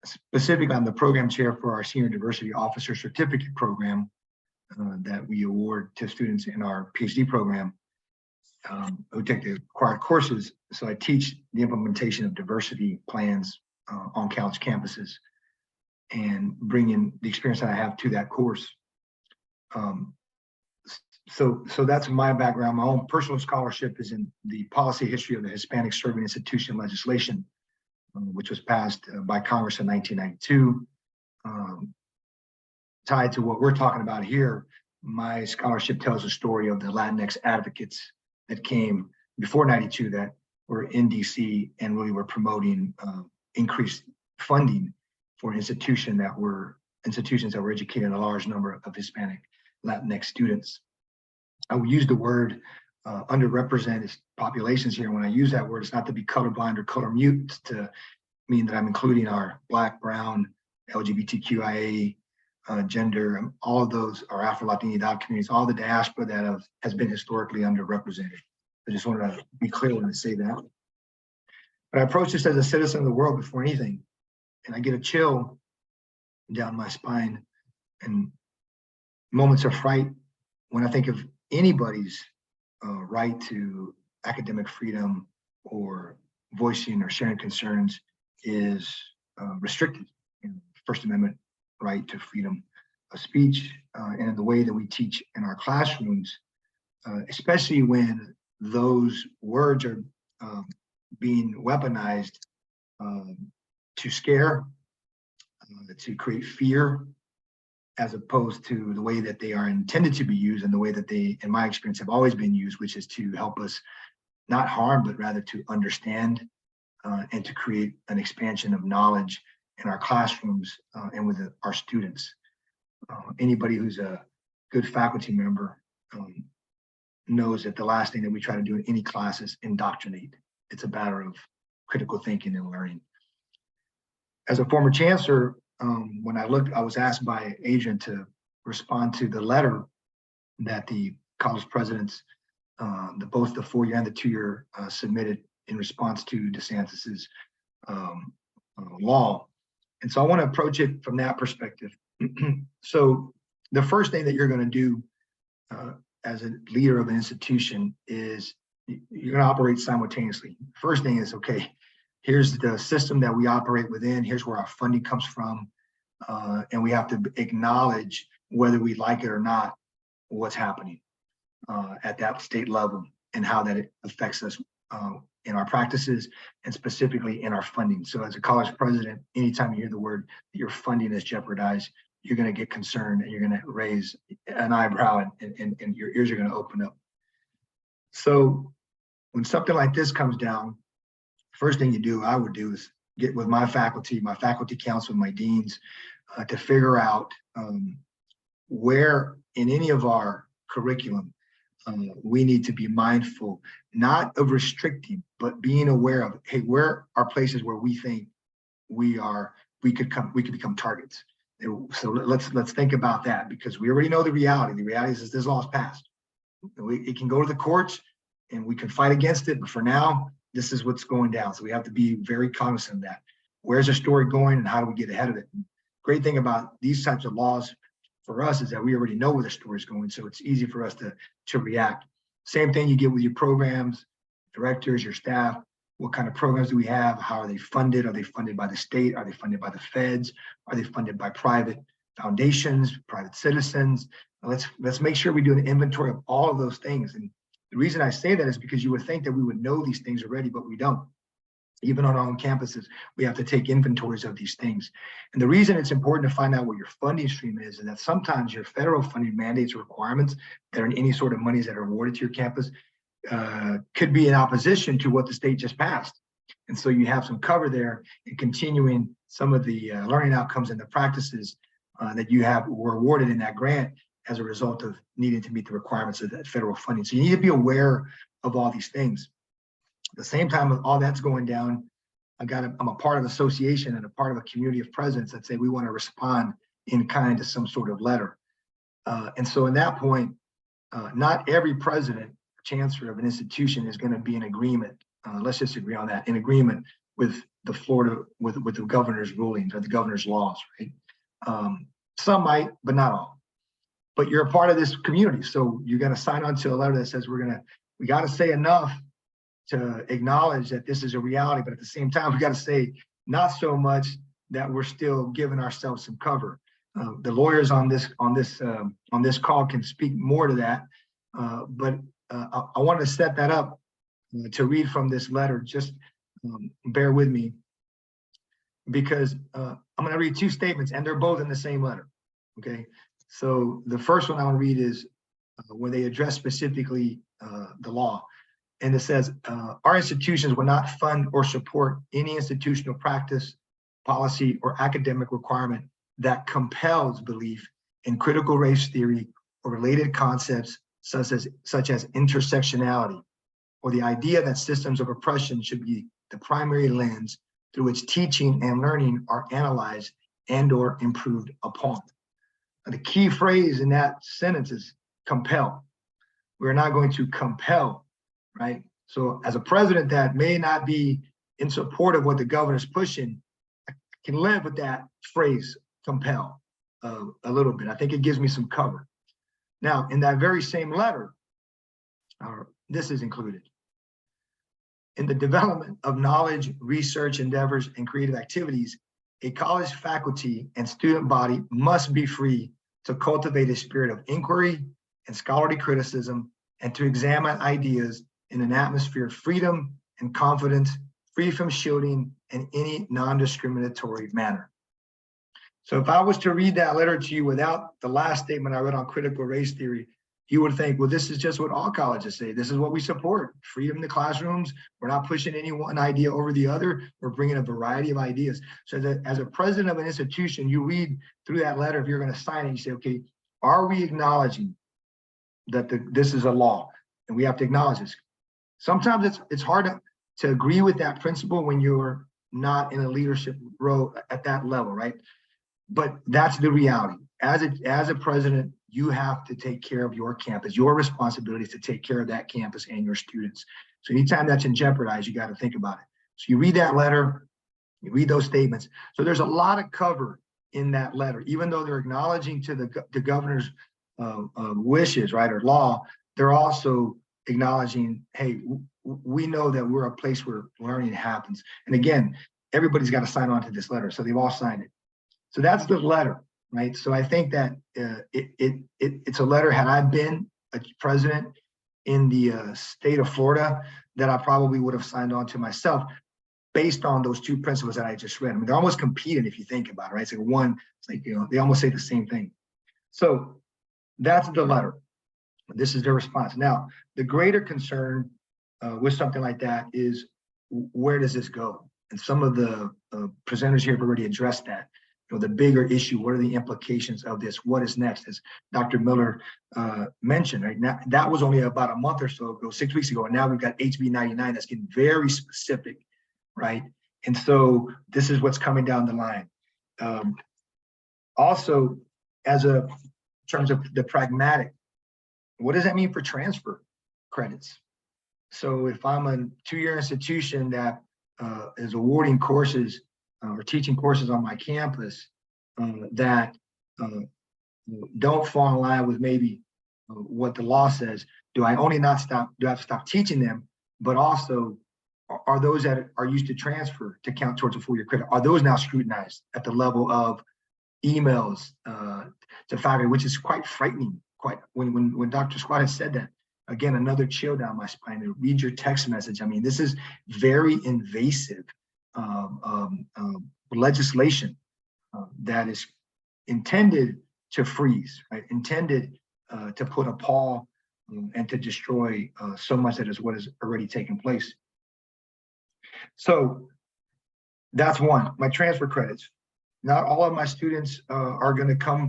Specifically, I'm the program chair for our Senior Diversity Officer Certificate program that we award to students in our PhD program who take the required courses. So I teach the implementation of diversity plans on college campuses and bring in the experience that I have to that course. So that's my background. My own personal scholarship is in the policy history of the Hispanic Serving Institution legislation, which was passed by Congress in 1992. Tied to what we're talking about here, my scholarship tells the story of the Latinx advocates that came before 92 that were in DC and really were promoting increased funding for institutions that were educating a large number of Hispanic Latinx students. I would use the word underrepresented populations here. When I use that word, it's not to be colorblind or color mute, it's to mean that I'm including our Black, Brown, LGBTQIA, gender, all of those are Afro-Latinidad communities, all the diaspora that has been historically underrepresented. I just wanted to be clear when I say that. But I approach this as a citizen of the world before anything, and I get a chill down my spine and moments of fright when I think of anybody's right to academic freedom or voicing or sharing concerns is restricted. You know, First Amendment right to freedom of speech, and the way that we teach in our classrooms, especially when those words are being weaponized to scare, to create fear, as opposed to the way that they are intended to be used and the way that they, in my experience, have always been used, which is to help us not harm, but rather to understand and to create an expansion of knowledge in our classrooms and with our students. Anybody who's a good faculty member knows that the last thing that we try to do in any class is indoctrinate. It's a matter of critical thinking and learning. As a former chancellor, when I was asked by Adrian to respond to the letter that the college presidents, both the 4-year and the 2-year submitted in response to DeSantis's law. And so I want to approach it from that perspective. So the first thing that you're going to do as a leader of an institution is you're going to operate simultaneously. First thing is, okay, here's the system that we operate within. Here's where our funding comes from. And we have to acknowledge, whether we like it or not, what's happening at that state level and how that it affects us in our practices and specifically in our funding. So as a college president, anytime you hear the word that your funding is jeopardized, you're going to get concerned and you're going to raise an eyebrow and your ears are going to open up. So when something like this comes down, first thing I would do is get with my faculty council, my deans, to figure out where in any of our curriculum we need to be mindful, not of restricting, but being aware of, hey, where are places where we think we could become targets. So let's think about that, because we already know the reality. The reality is this law is passed. It can go to the courts and we can fight against it, but for now, this is what's going down. So we have to be very cognizant of that. Where's the story going and how do we get ahead of it? Great thing about these types of laws for us is that we already know where the story is going, so it's easy for us to react. Same thing you get with your programs, directors, your staff. What kind of programs do we have? How are they funded? Are they funded by the state? Are they funded by the feds? Are they funded by private foundations, private citizens? Let's make sure we do an inventory of all of those things. And the reason I say that is because you would think that we would know these things already, but we don't. Even on our own campuses, we have to take inventories of these things. And the reason it's important to find out what your funding stream is that sometimes your federal funding mandates or requirements that are in any sort of monies that are awarded to your campus could be in opposition to what the state just passed. And so you have some cover there in continuing some of the learning outcomes and the practices that were awarded in that grant as a result of needing to meet the requirements of that federal funding. So you need to be aware of all these things. At the same time, with all that's going down, I'm a part of an association and a part of a community of presidents that say we want to respond in kind to some sort of letter. And so in that point, not every president, chancellor of an institution is going to be in agreement. Let's just agree on that, in agreement with the Florida, with the governor's rulings or the governor's laws, right? Some might, but not all. But you're a part of this community, so you're going to sign on to a letter that says we got to say enough to acknowledge that this is a reality, but at the same time, we got to say not so much that we're still giving ourselves some cover. The lawyers on this call can speak more to that, but I wanted to set that up to read from this letter. Just bear with me, because I'm going to read two statements, and they're both in the same letter. Okay, so the first one I want to read is when they address specifically the law. And it says, our institutions will not fund or support any institutional practice, policy, or academic requirement that compels belief in critical race theory or related concepts such as intersectionality, or the idea that systems of oppression should be the primary lens through which teaching and learning are analyzed and or improved upon. Now, the key phrase in that sentence is compel. We're not going to compel. Right? So as a president that may not be in support of what the governor's pushing, I can live with that phrase, compel, a little bit. I think it gives me some cover. Now, in that very same letter, this is included. In the development of knowledge, research endeavors, and creative activities, a college faculty and student body must be free to cultivate a spirit of inquiry and scholarly criticism, and to examine ideas in an atmosphere of freedom and confidence, free from shielding in any non-discriminatory manner. So if I was to read that letter to you without the last statement I read on critical race theory, you would think, well, this is just what all colleges say. This is what we support. Freedom in the classrooms. We're not pushing any one idea over the other. We're bringing a variety of ideas. So that as a president of an institution, you read through that letter, if you're going to sign it, you say, okay, are we acknowledging that this is a law and we have to acknowledge this? Sometimes it's hard to agree with that principle when you're not in a leadership role at that level, right? But that's the reality. As a president, you have to take care of your campus. Your responsibility is to take care of that campus and your students. So anytime that's in jeopardy, you got to think about it. So you read that letter, you read those statements. So there's a lot of cover in that letter, even though they're acknowledging to the governor's wishes, right, or law, they're also acknowledging, hey, we know that we're a place where learning happens. And again, everybody's got to sign on to this letter. So they've all signed it. So that's the letter, right? So I think that it's a letter. Had I been a president in the state of Florida, that I probably would have signed on to myself based on those two principles that I just read. I mean, they're almost competing if you think about it, right? It's like one, it's like, you know, they almost say the same thing. So that's the letter. This is their response. Now, the greater concern with something like that is, where does this go? And some of the presenters here have already addressed that. You know, the bigger issue, what are the implications of this? What is next? As Dr. Miller mentioned, right now, that was only about a month or so ago, 6 weeks ago, and now we've got HB 99 that's getting very specific, right? And so this is what's coming down the line. Also, in terms of the pragmatic, what does that mean for transfer credits? So if I'm a two-year institution that is awarding courses or teaching courses on my campus that don't fall in line with maybe what the law says, do I have to stop teaching them, but also are those that are used to transfer to count towards a full-year credit, are those now scrutinized at the level of emails to faculty, which is quite frightening. When Dr. Suarez said that, again, another chill down my spine to read your text message. I mean, this is very invasive legislation that is intended to freeze, right? Intended to put a pall and to destroy so much that is what has already taken place. So that's one, my transfer credits. Not all of my students are going to come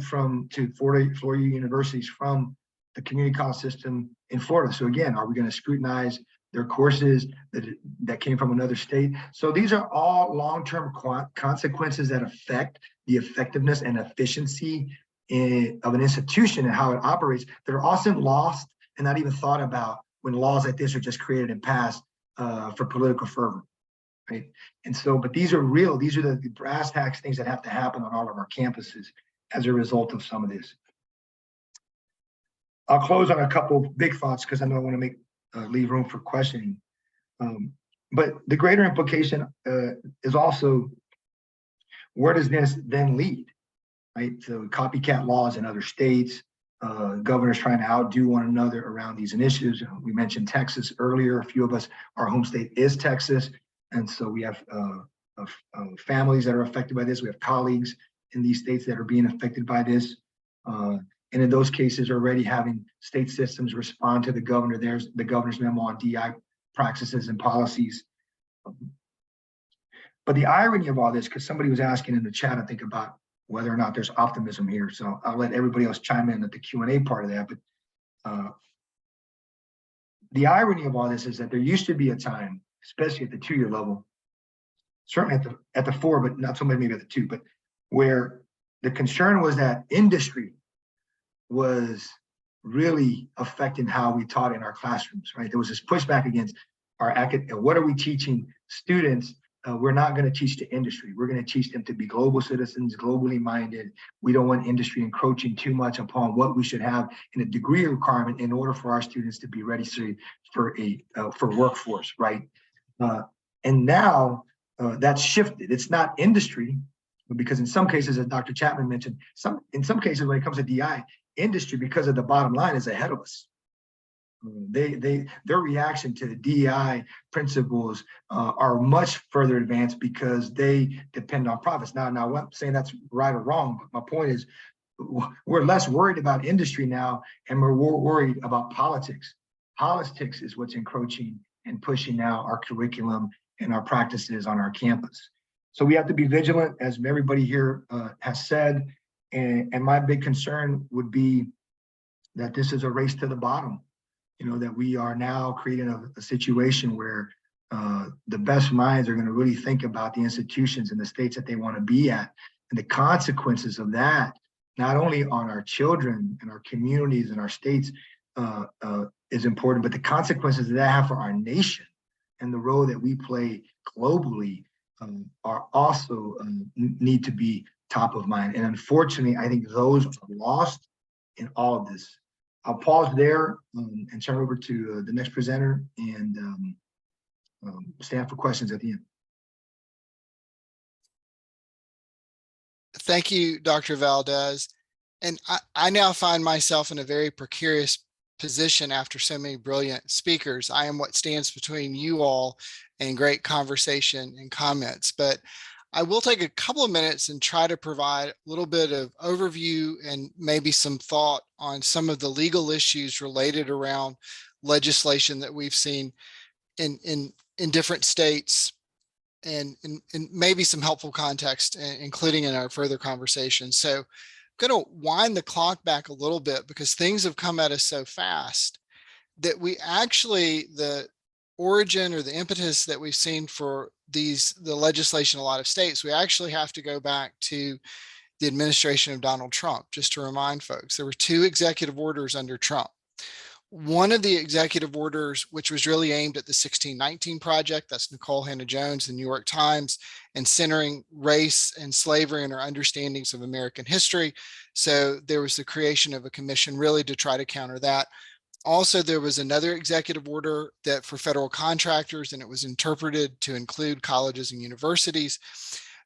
to Florida universities from the community college system in Florida. So again, are we going to scrutinize their courses that came from another state? So these are all long-term consequences that affect the effectiveness and efficiency of an institution and how it operates, that are often lost and not even thought about when laws like this are just created and passed for political fervor. Right. And so, but these are real, these are the brass tacks things that have to happen on all of our campuses as a result of some of this. I'll close on a couple of big thoughts because I know I want to leave room for questioning. But the greater implication is also, where does this then lead? Right. So copycat laws in other states, governors trying to outdo one another around these initiatives. We mentioned Texas earlier. A few of us, our home state is Texas. And so we have families that are affected by this. We have colleagues in these states that are being affected by this. And in those cases, already having state systems respond to the governor. There's the governor's memo on DI practices and policies. But the irony of all this, because somebody was asking in the chat, I think, about whether or not there's optimism here. So I'll let everybody else chime in at the Q&A part of that. But the irony of all this is that there used to be a time, especially at the two-year level, certainly at the 4, but not so much maybe at the 2, but where the concern was that industry was really affecting how we taught in our classrooms, right? There was this pushback against our what are we teaching students? We're not going to teach to industry. We're going to teach them to be global citizens, globally minded. We don't want industry encroaching too much upon what we should have in a degree requirement in order for our students to be ready for workforce, right? And now that's shifted. It's not industry, Because in some cases, as Dr. Chapman mentioned, in some cases when it comes to DI, industry, because of the bottom line, is ahead of us. Their reaction to the DEI principles are much further advanced because they depend on profits. Now, I'm not saying that's right or wrong, but my point is we're less worried about industry now, and we're more worried about politics. Politics is what's encroaching and pushing now our curriculum and our practices on our campus. So we have to be vigilant, as everybody here has said, and my big concern would be that this is a race to the bottom. You know, that we are now creating a situation where the best minds are going to really think about the institutions and the states that they want to be at, and the consequences of that, not only on our children and our communities and our states is important, but the consequences that have for our nation and the role that we play globally are also need to be top of mind. And unfortunately, I think those are lost in all of this. I'll pause there and turn over to the next presenter and stand for questions at the end. Thank you, Dr. Valdez. And I now find myself in a very precarious position after so many brilliant speakers. I am what stands between you all and great conversation and comments, but I will take a couple of minutes and try to provide a little bit of overview and maybe some thought on some of the legal issues related around legislation that we've seen in different states, and maybe some helpful context, including in our further conversation. So I'm going to wind the clock back a little bit because things have come at us so fast that we actually, the origin or the impetus that we've seen for the legislation in a lot of states, we actually have to go back to the administration of Donald Trump. Just to remind folks, there were 2 executive orders under Trump. One of the executive orders, which was really aimed at the 1619 Project, that's Nicole Hannah-Jones, the New York Times, and centering race and slavery in our understandings of American history. So there was the creation of a commission really to try to counter that. Also, there was another executive order that for federal contractors, and it was interpreted to include colleges and universities,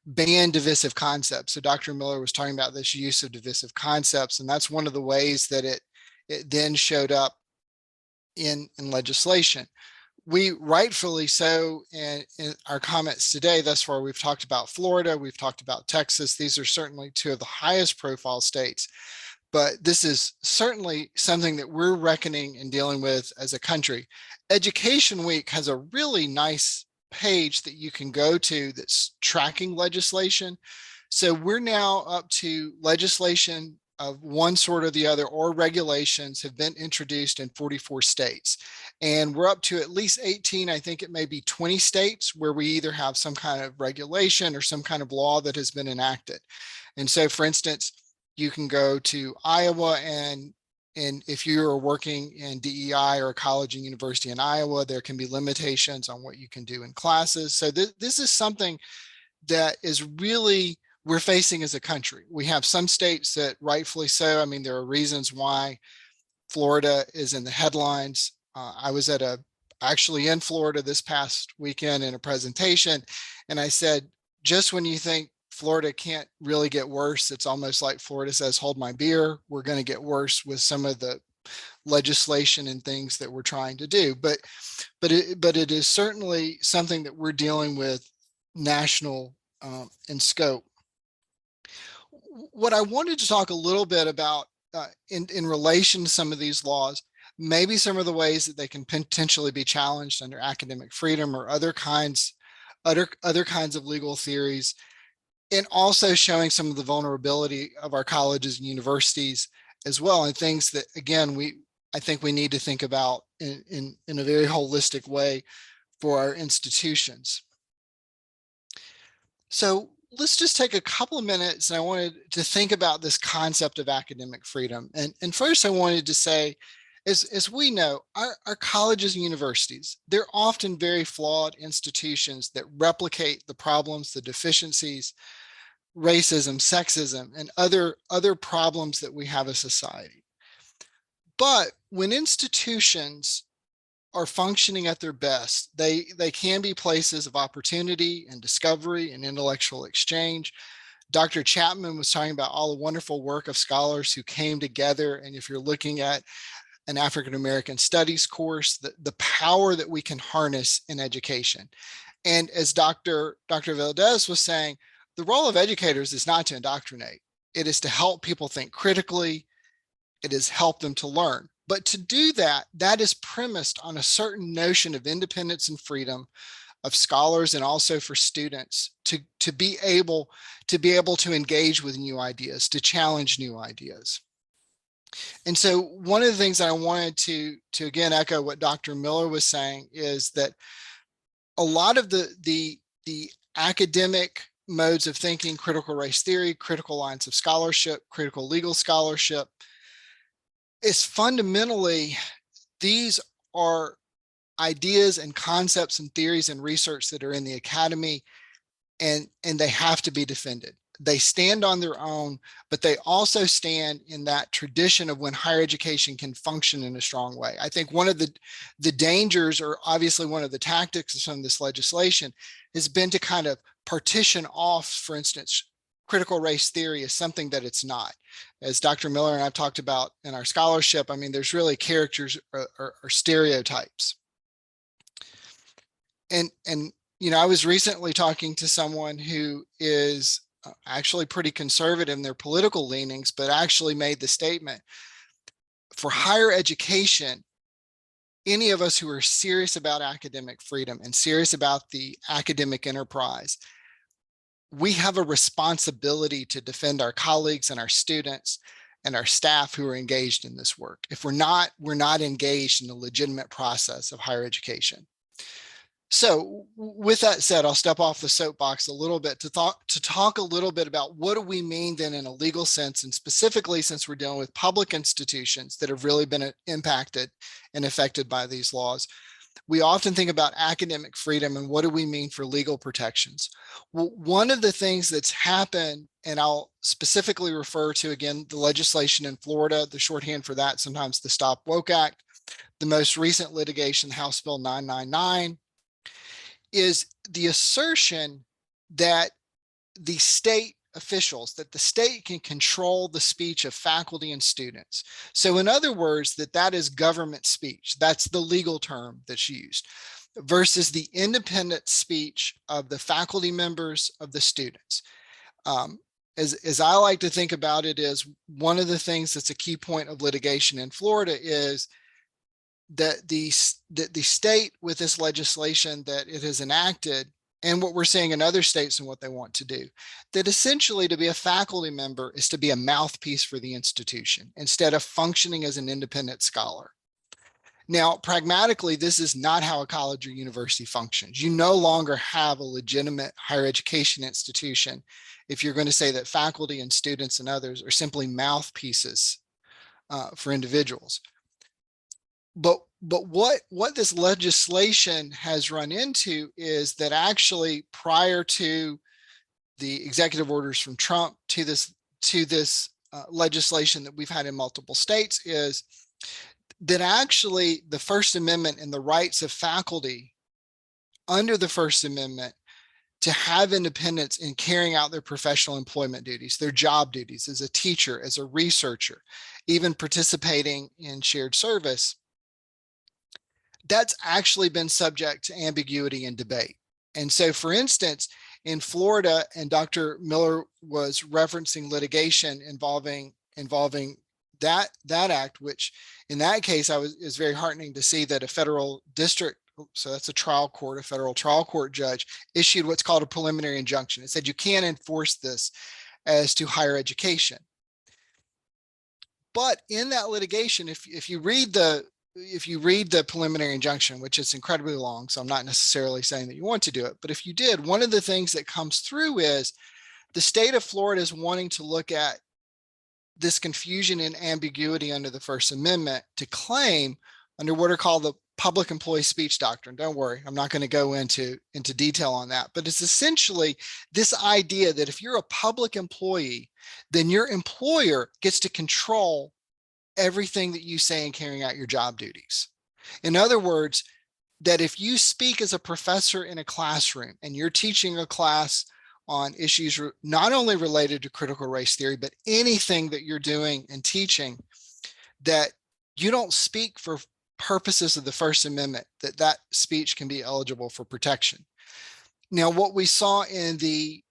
banned divisive concepts. So Dr. Miller was talking about this use of divisive concepts, and that's one of the ways that it then showed up in legislation. We rightfully so, in our comments today, thus far, we've talked about Florida, we've talked about Texas. These are certainly 2 of the highest profile states. But this is certainly something that we're reckoning and dealing with as a country. Education Week has a really nice page that you can go to that's tracking legislation. So we're now up to legislation of one sort or the other, or regulations have been introduced in 44 states. And we're up to at least 18, I think it may be 20 states where we either have some kind of regulation or some kind of law that has been enacted. And so, for instance, you can go to Iowa, and if you are working in DEI or a college and university in Iowa, there can be limitations on what you can do in classes. So this is something that is really we're facing as a country. We have some states that rightfully so. I mean, there are reasons why Florida is in the headlines. I was actually in Florida this past weekend in a presentation, and I said, just when you think Florida can't really get worse, it's almost like Florida says, hold my beer. We're going to get worse with some of the legislation and things that we're trying to do. But it is certainly something that we're dealing with national in scope. What I wanted to talk a little bit about in relation to some of these laws, maybe some of the ways that they can potentially be challenged under academic freedom or other kinds of legal theories, and also showing some of the vulnerability of our colleges and universities as well, and things that, again, I think we need to think about in a very holistic way for our institutions. So let's just take a couple of minutes, and I wanted to think about this concept of academic freedom. And first I wanted to say, as we know, our colleges and universities, they're often very flawed institutions that replicate the problems, the deficiencies, racism, sexism, and other problems that we have as society. But when institutions are functioning at their best, they can be places of opportunity and discovery and intellectual exchange. Dr. Chapman was talking about all the wonderful work of scholars who came together. And if you're looking at an African-American studies course, the power that we can harness in education. And as Dr. Valdez was saying, the role of educators is not to indoctrinate. It is to help people think critically. It is help them to learn. But to do that, that is premised on a certain notion of independence and freedom of scholars and also for students to be able to engage with new ideas, to challenge new ideas. And so one of the things that I wanted to again echo what Dr. Miller was saying is that a lot of the academic modes of thinking, critical race theory, critical lines of scholarship, critical legal scholarship, is fundamentally, these are ideas and concepts and theories and research that are in the academy, and they have to be defended. They stand on their own, but they also stand in that tradition of when higher education can function in a strong way. I think one of the dangers, or obviously one of the tactics of some of this legislation, has been to kind of partition off, for instance, critical race theory as something that it's not. As Dr. Miller and I've talked about in our scholarship, I mean, there's really characters or stereotypes. And you know, I was recently talking to someone who is actually pretty conservative in their political leanings, but actually made the statement, for higher education, any of us who are serious about academic freedom and serious about the academic enterprise, we have a responsibility to defend our colleagues and our students and our staff who are engaged in this work. If we're not engaged in the legitimate process of higher education. So with that said, I'll step off the soapbox a little bit to talk a little bit about what do we mean then in a legal sense, and specifically since we're dealing with public institutions that have really been impacted and affected by these laws. We often think about academic freedom and what do we mean for legal protections. Well, one of the things that's happened, and I'll specifically refer to, again, the legislation in Florida, the shorthand for that, sometimes the Stop Woke Act, the most recent litigation, House Bill 999, is the assertion that the state officials, that the state can control the speech of faculty and students. So in other words, that is government speech. That's the legal term that's used, versus the independent speech of the faculty members, of the students. As I like to think about it, is one of the things that's a key point of litigation in Florida is that the state, with this legislation that it has enacted, and what we're seeing in other states and what they want to do, that essentially to be a faculty member is to be a mouthpiece for the institution instead of functioning as an independent scholar. Now, pragmatically, this is not how a college or university functions. You no longer have a legitimate higher education institution if you're going to say that faculty and students and others are simply mouthpieces for individuals. But what this legislation has run into is that actually, prior to the executive orders from Trump to this legislation that we've had in multiple states, is that actually the First Amendment and the rights of faculty under the First Amendment to have independence in carrying out their professional employment duties, their job duties as a teacher, as a researcher, even participating in shared service, that's actually been subject to ambiguity and debate. And so, for instance, in Florida, and Dr. Miller was referencing litigation involving that act, which in that case, is very heartening to see that a federal district, so that's a trial court, a federal trial court judge, issued what's called a preliminary injunction. It said you can't enforce this as to higher education. But in that litigation, if you read the preliminary injunction, which is incredibly long, so I'm not necessarily saying that you want to do it, but if you did, one of the things that comes through is the state of Florida is wanting to look at this confusion and ambiguity under the First Amendment to claim under what are called the public employee speech doctrine. Don't worry, I'm not going to go into detail on that, but it's essentially this idea that if you're a public employee, then your employer gets to control everything that you say in carrying out your job duties. In other words, that if you speak as a professor in a classroom and you're teaching a class on issues not only related to critical race theory, but anything that you're doing and teaching, that you don't speak for purposes of the First Amendment, that speech can be eligible for protection. Now, what we saw in the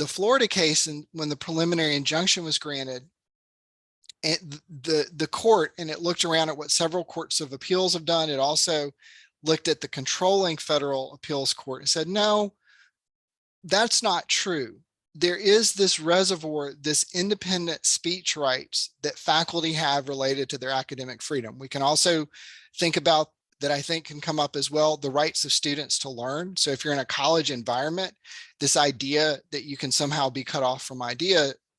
Florida case, and when the preliminary injunction was granted, and the court, and it looked around at what several courts of appeals have done. It also looked at the controlling federal appeals court and said, no, that's not true. There is this reservoir, this independent speech rights that faculty have related to their academic freedom. We can also think about that, I think can come up as well, the rights of students to learn. So if you're in a college environment, this idea that you can somehow be cut off from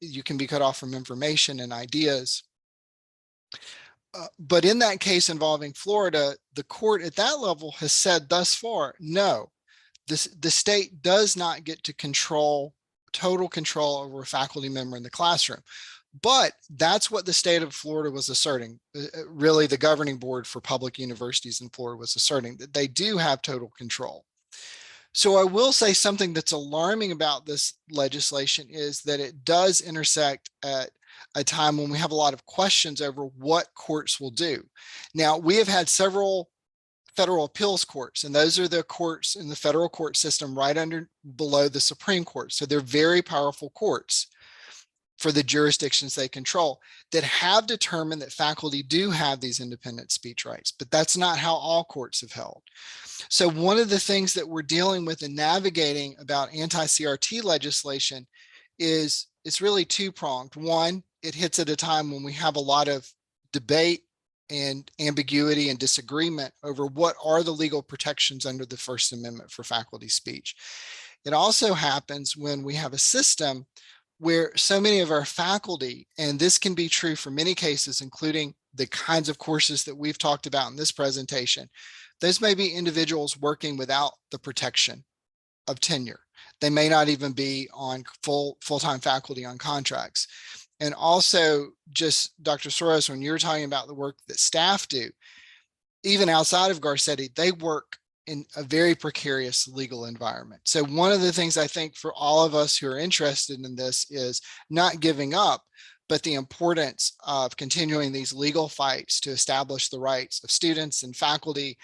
you can be cut off from information and ideas. But in that case involving Florida, the court at that level has said thus far, no, the state does not get to total control over a faculty member in the classroom. But that's what the state of Florida was asserting. Really, the governing board for public universities in Florida was asserting that they do have total control. So I will say something that's alarming about this legislation is that it does intersect at a time when we have a lot of questions over what courts will do. Now, we have had several federal appeals courts, and those are the courts in the federal court system right below the Supreme Court. So they're very powerful courts for the jurisdictions they control that have determined that faculty do have these independent speech rights, but that's not how all courts have held. So one of the things that we're dealing with and navigating about anti-CRT legislation is it's really two-pronged. One, it hits at a time when we have a lot of debate and ambiguity and disagreement over what are the legal protections under the First Amendment for faculty speech. It also happens when we have a system where so many of our faculty, and this can be true for many cases, including the kinds of courses that we've talked about in this presentation, those may be individuals working without the protection of tenure. They may not even be on full-time faculty on contracts. And also, just Dr. Suarez, when you're talking about the work that staff do, even outside of Garcetti, they work in a very precarious legal environment. So one of the things I think for all of us who are interested in this is not giving up, but the importance of continuing these legal fights to establish the rights of students and faculty.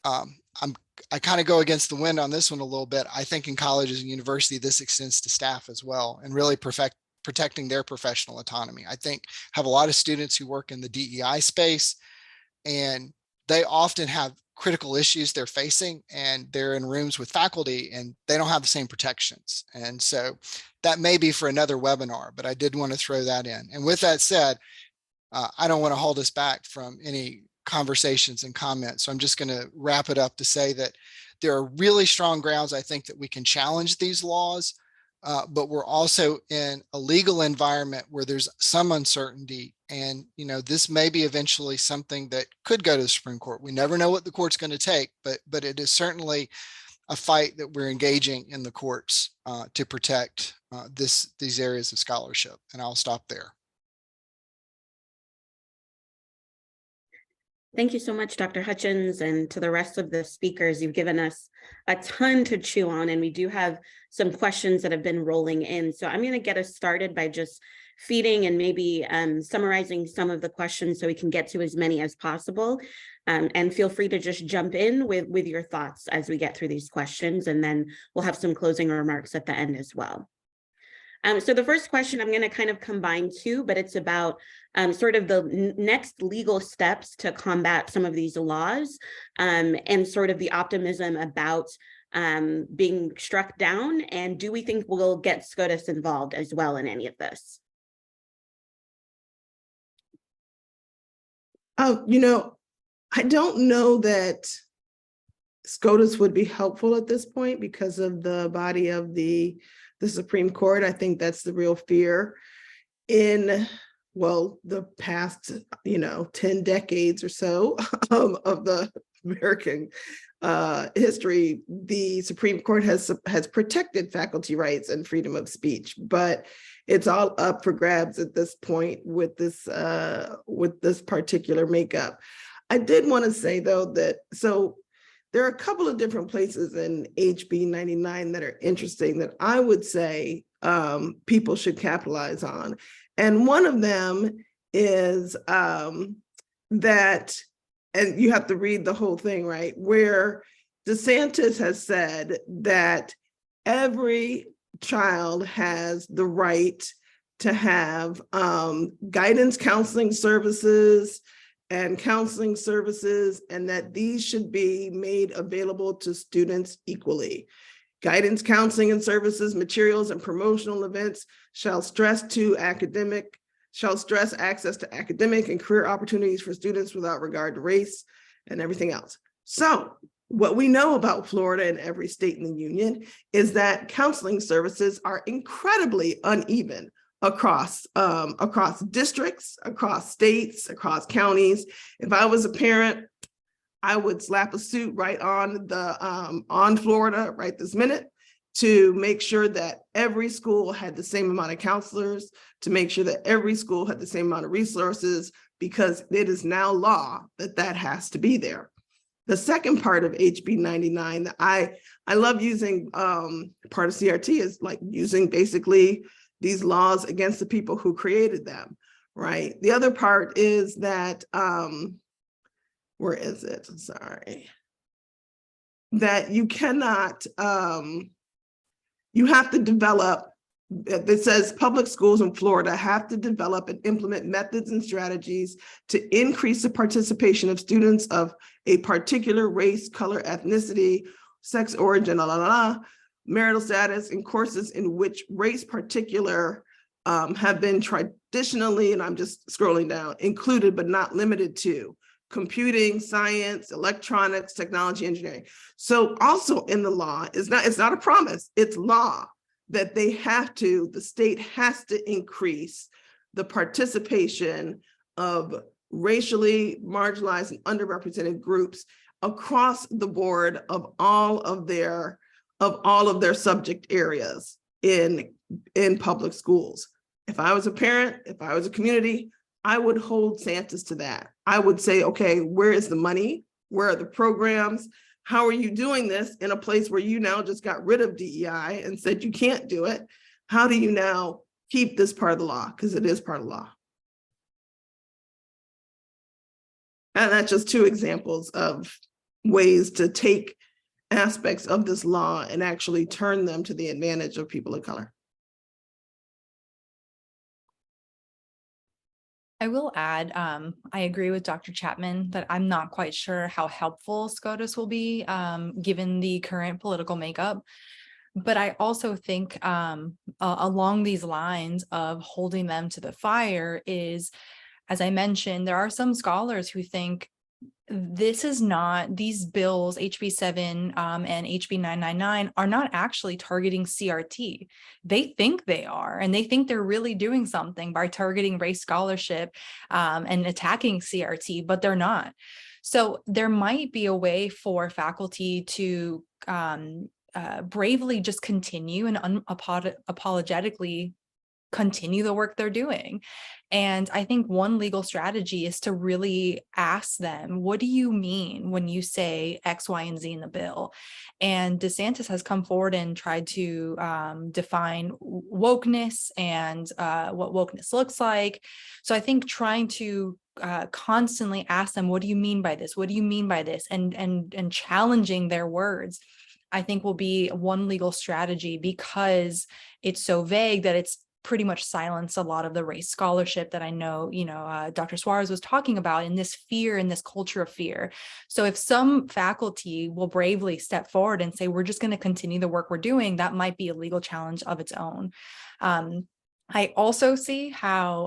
I kind of go against the wind on this one a little bit. I think in colleges and universities, this extends to staff as well, and really protecting their professional autonomy. I think have a lot of students who work in the DEI space, and they often have critical issues they're facing, and they're in rooms with faculty and they don't have the same protections. And so that may be for another webinar, but I did want to throw that in. And with that said, I don't want to hold us back from any conversations and comments. So I'm just going to wrap it up to say that there are really strong grounds, I think, that we can challenge these laws, but we're also in a legal environment where there's some uncertainty. And, you know, this may be eventually something that could go to the Supreme Court. We never know what the court's going to take, but it is certainly a fight that we're engaging in the courts to protect these areas of scholarship. And I'll stop there. Thank you so much, Dr. Hutchens, and to the rest of the speakers. You've given us a ton to chew on, and we do have some questions that have been rolling in. So I'm going to get us started by just feeding and maybe summarizing some of the questions so we can get to as many as possible. And feel free to just jump in with your thoughts as we get through these questions, and then we'll have some closing remarks at the end as well. So the first question, I'm going to kind of combine two, but it's about sort of the next legal steps to combat some of these laws, and sort of the optimism about being struck down. And do we think we'll get SCOTUS involved as well in any of this? You know, I don't know that SCOTUS would be helpful at this point because of the body of the Supreme Court. I think that's the real fear in, well, the past, 10 decades or so of the American history. The Supreme Court has protected faculty rights and freedom of speech, but it's all up for grabs at this point with this particular makeup. I did want to say, though, that there are a couple of different places in HB 99 that are interesting that I would say people should capitalize on. And one of them is that, and you have to read the whole thing, right? Where DeSantis has said that every child has the right to have guidance counseling services and counseling services, and that these should be made available to students equally. Guidance, counseling, and services, materials, and promotional events shall stress access to academic and career opportunities for students without regard to race and everything else. So what we know about Florida and every state in the union is that counseling services are incredibly uneven across districts, across states, across counties. If I was a parent, I would slap a suit right on Florida right this minute to make sure that every school had the same amount of counselors, to make sure that every school had the same amount of resources, because it is now law that has to be there. The second part of HB 99 that I love using, part of CRT is like using basically these laws against the people who created them, right? The other part is that, where is it? Sorry. That you cannot, you have to develop, it says public schools in Florida have to develop and implement methods and strategies to increase the participation of students of a particular race, color, ethnicity, sex, origin, marital status in courses in which race particular have been traditionally, and I'm just scrolling down, included but not limited to computing, science, electronics, technology, engineering. So also in the law, it's not a promise, it's law that the state has to increase the participation of racially marginalized and underrepresented groups across the board of all of their subject areas in public schools. If I was a parent, if I was a community, I would hold DeSantis to that. I would say, okay, where is the money? Where are the programs? How are you doing this in a place where you now just got rid of DEI and said you can't do it? How do you now keep this part of the law? Because it is part of the law. And that's just two examples of ways to take aspects of this law and actually turn them to the advantage of people of color. I will add, I agree with Dr. Chapman that I'm not quite sure how helpful SCOTUS will be, given the current political makeup. But I also think along these lines of holding them to the fire is, as I mentioned, there are some scholars who think this is not, these bills, HB 7 and HB 999 are not actually targeting CRT. They think they are, and they think they're really doing something by targeting race scholarship and attacking CRT, but they're not. So there might be a way for faculty to bravely just continue and unapologetically continue the work they're doing. And I think one legal strategy is to really ask them, what do you mean when you say X, Y, and Z in the bill? And DeSantis has come forward and tried to define wokeness and what wokeness looks like. So I think trying to constantly ask them, what do you mean by this? What do you mean by this? And challenging their words, I think will be one legal strategy, because it's so vague that it's pretty much silence a lot of the race scholarship that I know, Dr. Suarez was talking about, in this fear, in this culture of fear. So if some faculty will bravely step forward and say, we're just going to continue the work we're doing, that might be a legal challenge of its own. I also see how,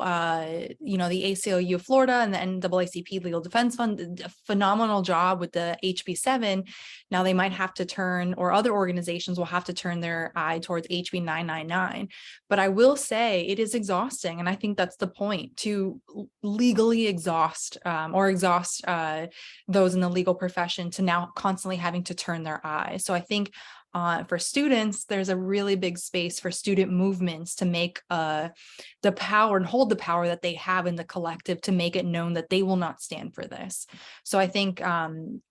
the ACLU of Florida and the NAACP Legal Defense Fund did a phenomenal job with the HB 7. Now they might have to turn, or other organizations will have to turn their eye towards HB 999. But I will say it is exhausting. And I think that's the point, to legally exhaust those in the legal profession to now constantly having to turn their eye. So I think for students, there's a really big space for student movements to make the power and hold the power that they have in the collective to make it known that they will not stand for this. So I think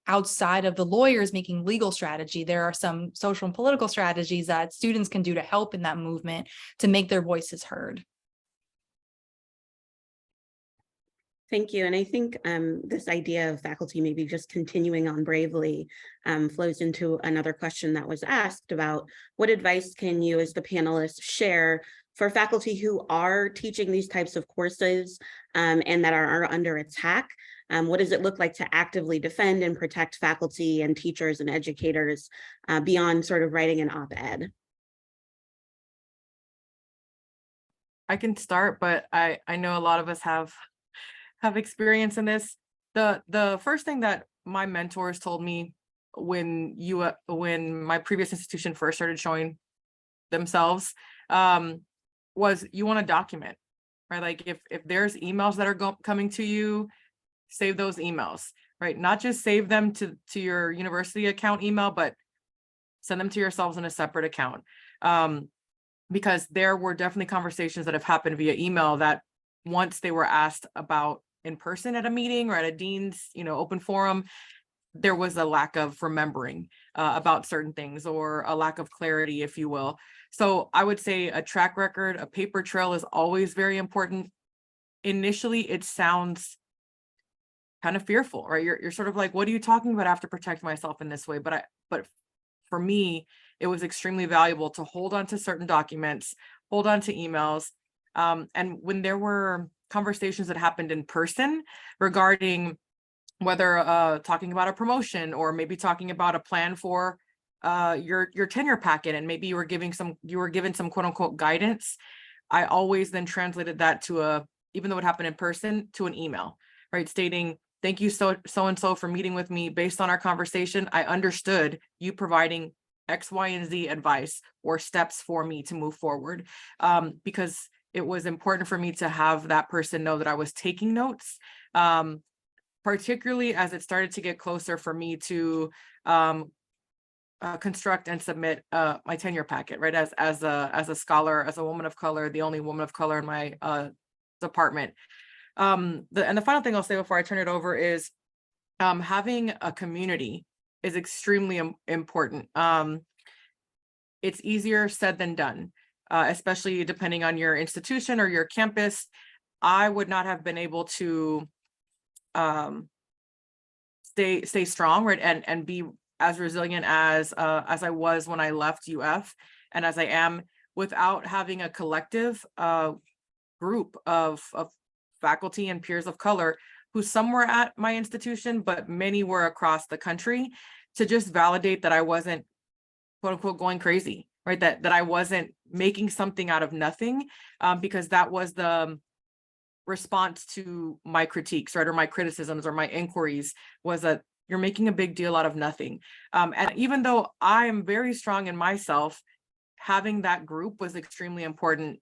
outside of the lawyers making legal strategy, there are some social and political strategies that students can do to help in that movement to make their voices heard. Thank you. And I think this idea of faculty maybe just continuing on bravely flows into another question that was asked about what advice can you as the panelists share for faculty who are teaching these types of courses and that are under attack? What does it look like to actively defend and protect faculty and teachers and educators beyond sort of writing an op-ed? I can start, but I know a lot of us have experience in this. The first thing that my mentors told me when my previous institution first started showing themselves was you want to document, right? Like if there's emails that are coming to you, save those emails, right? Not just save them to your university account email, but send them to yourselves in a separate account. Because there were definitely conversations that have happened via email that once they were asked about in person at a meeting or at a dean's, open forum, there was a lack of remembering about certain things or a lack of clarity, if you will. So I would say a track record, a paper trail is always very important. Initially, it sounds kind of fearful, right? You're sort of like, what are you talking about? I have to protect myself in this way. But for me, it was extremely valuable to hold on to certain documents, hold on to emails. And when there were conversations that happened in person regarding whether talking about a promotion or maybe talking about a plan for your tenure packet, and maybe you were given some quote unquote guidance, I always then translated that to even though it happened in person, to an email, right? Stating, thank you so and so for meeting with me. Based on our conversation, I understood you providing X, Y, and Z advice or steps for me to move forward, because it was important for me to have that person know that I was taking notes, particularly as it started to get closer for me to construct and submit my tenure packet, right? As a scholar, as a woman of color, the only woman of color in my department. And the final thing I'll say before I turn it over is having a community is extremely important. It's easier said than done, especially depending on your institution or your campus. I would not have been able to stay strong, right, and be as resilient as I was when I left UF, and as I am, without having a collective group of faculty and peers of color who some were at my institution, but many were across the country, to just validate that I wasn't quote unquote going crazy, right? That I wasn't making something out of nothing, because that was the response to my critiques, right? Or my criticisms or my inquiries, was that you're making a big deal out of nothing. And even though I am very strong in myself, having that group was extremely important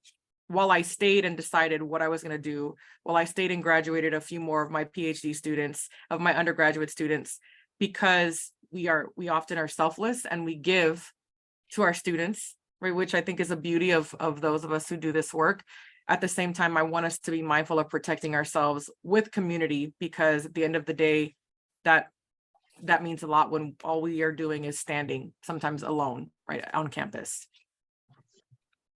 while I stayed and decided what I was going to do, while I stayed and graduated a few more of my PhD students, of my undergraduate students, because we often are selfless and we give to our students, right? Which I think is a beauty of those of us who do this work. At the same time, I want us to be mindful of protecting ourselves with community, because at the end of the day, that means a lot when all we are doing is standing, sometimes alone, right, on campus.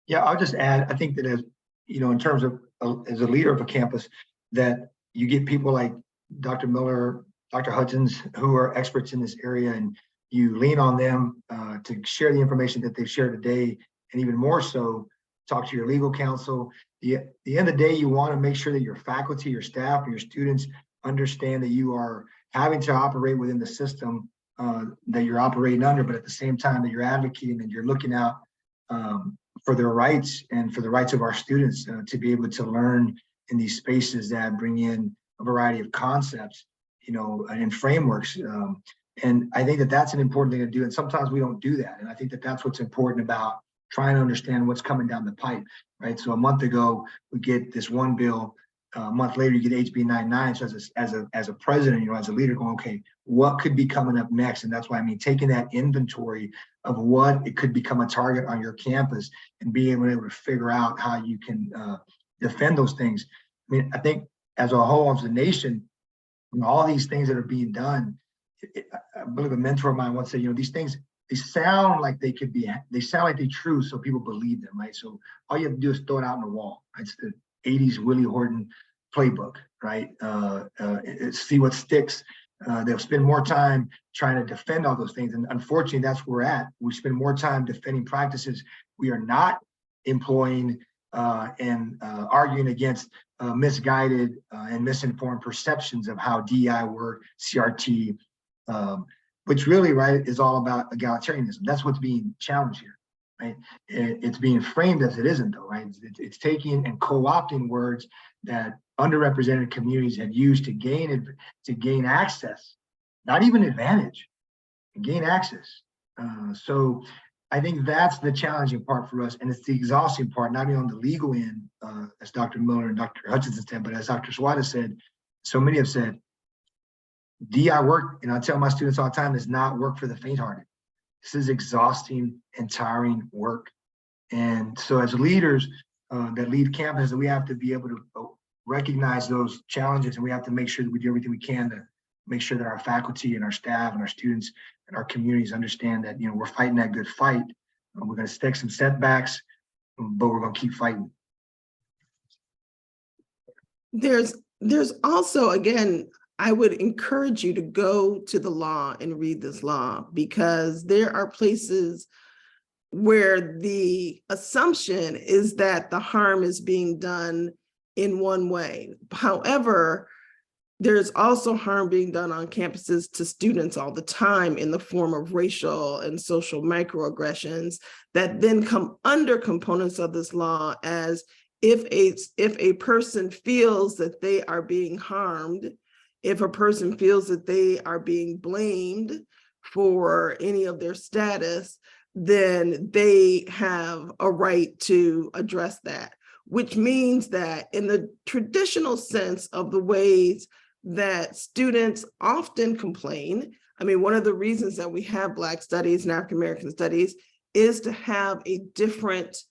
Yeah, I'll just add, I think that as in terms of as a leader of a campus, that you get people like Dr. Miller, Dr. Hutchens, who are experts in this area, and you lean on them to share the information that they've shared today, and even more so, talk to your legal counsel. At the end of the day, you want to make sure that your faculty, your staff, and your students understand that you are having to operate within the system that you're operating under, but at the same time that you're advocating and you're looking out for their rights and for the rights of our students to be able to learn in these spaces that bring in a variety of concepts, and frameworks. And I think that that's an important thing to do. And sometimes we don't do that. And I think that that's what's important about trying to understand what's coming down the pipe, right? So a month ago, we get this one bill a month later, you get HB 99. So as a president, as a leader going, okay, what could be coming up next? And that's why, taking that inventory of what it could become a target on your campus and being able to figure out how you can defend those things. I think as a whole, as a nation, all these things that are being done, I believe a mentor of mine once said, these things, they sound like they sound like they're true, so people believe them, right? So all you have to do is throw it out on the wall. It's the 80s Willie Horton playbook, right? See what sticks. They'll spend more time trying to defend all those things. And unfortunately, that's where we're at. We spend more time defending practices we are not employing and arguing against misguided and misinformed perceptions of how DEI work, CRT, which really, right, is all about egalitarianism. That's what's being challenged here, right? It's being framed as it isn't, though, right? It's taking and co-opting words that underrepresented communities have used to gain access, not even advantage, gain access. So I think that's the challenging part for us, and it's the exhausting part, not only on the legal end, as Dr. Miller and Dr. Hutchens said, but as Dr. Suarez said, so many have said, DI work, and I tell my students all the time, is not work for the faint-hearted. This is exhausting and tiring work. And so as leaders that lead campuses, we have to be able to recognize those challenges, and we have to make sure that we do everything we can to make sure that our faculty and our staff and our students and our communities understand that, we're fighting that good fight. We're going to take some setbacks, but we're going to keep fighting. There's also, again, I would encourage you to go to the law and read this law, because there are places where the assumption is that the harm is being done in one way. However, there's also harm being done on campuses to students all the time in the form of racial and social microaggressions that then come under components of this law as if a person feels that they are being harmed, if a person feels that they are being blamed for any of their status, then they have a right to address that, which means that in the traditional sense of the ways that students often complain, one of the reasons that we have Black studies and African American studies is to have different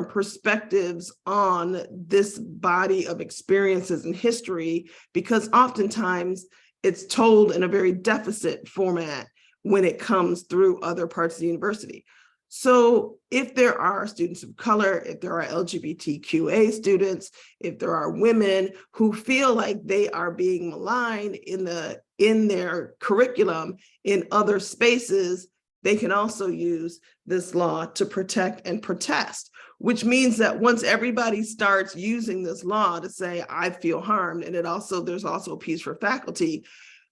perspectives on this body of experiences and history, because oftentimes it's told in a very deficit format when it comes through other parts of the university. So if there are students of color, if there are LGBTQA students, if there are women who feel like they are being maligned in their curriculum in other spaces, they can also use this law to protect and protest, which means that once everybody starts using this law to say, I feel harmed, and there's also a piece for faculty,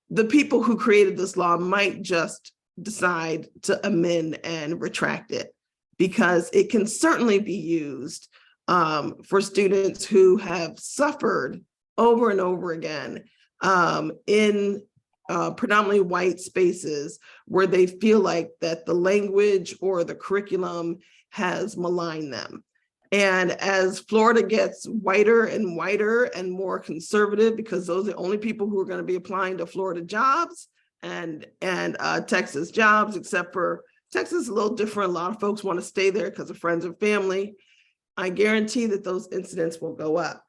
the people who created this law might just decide to amend and retract it, because it can certainly be used for students who have suffered over and over again in predominantly white spaces where they feel like that the language or the curriculum has maligned them. And as Florida gets whiter and whiter and more conservative, because those are the only people who are going to be applying to Florida jobs and Texas jobs, except for Texas is a little different. A lot of folks want to stay there because of friends and family. I guarantee that those incidents will go up.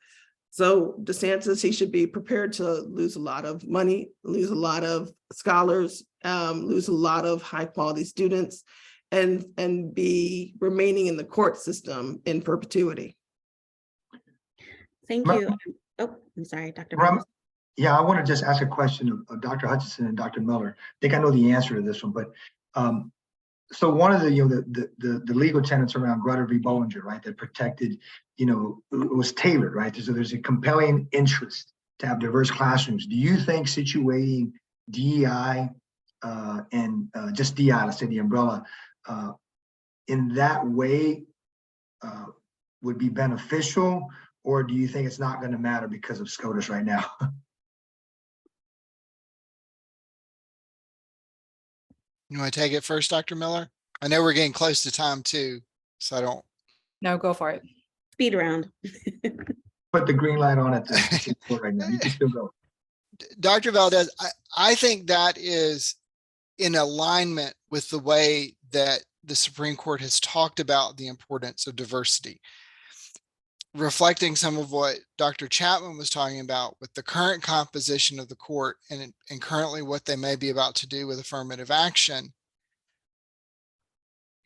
So DeSantis, he should be prepared to lose a lot of money, lose a lot of scholars, lose a lot of high quality students, and be remaining in the court system in perpetuity. Thank you. Oh, I'm sorry, Dr. Valdez. Yeah, I want to just ask a question of Dr. Hutchinson and Dr. Miller. I think I know the answer to this one, but so one of the legal tenets around Grutter v. Bollinger, right, that protected, it was tailored, right? So there's a compelling interest to have diverse classrooms. Do you think situating DEI and just DEI, let's say the umbrella, in that way would be beneficial, or do you think it's not going to matter because of SCOTUS right now? You want to take it first, Dr. Miller? I know we're getting close to time too, so I don't. No, go for it. Speed round. put the green light on at the court right now. You can still go. Dr. Valdez, I think that is in alignment with the way that the Supreme Court has talked about the importance of diversity. Reflecting some of what Dr. Chapman was talking about with the current composition of the court and currently what they may be about to do with affirmative action,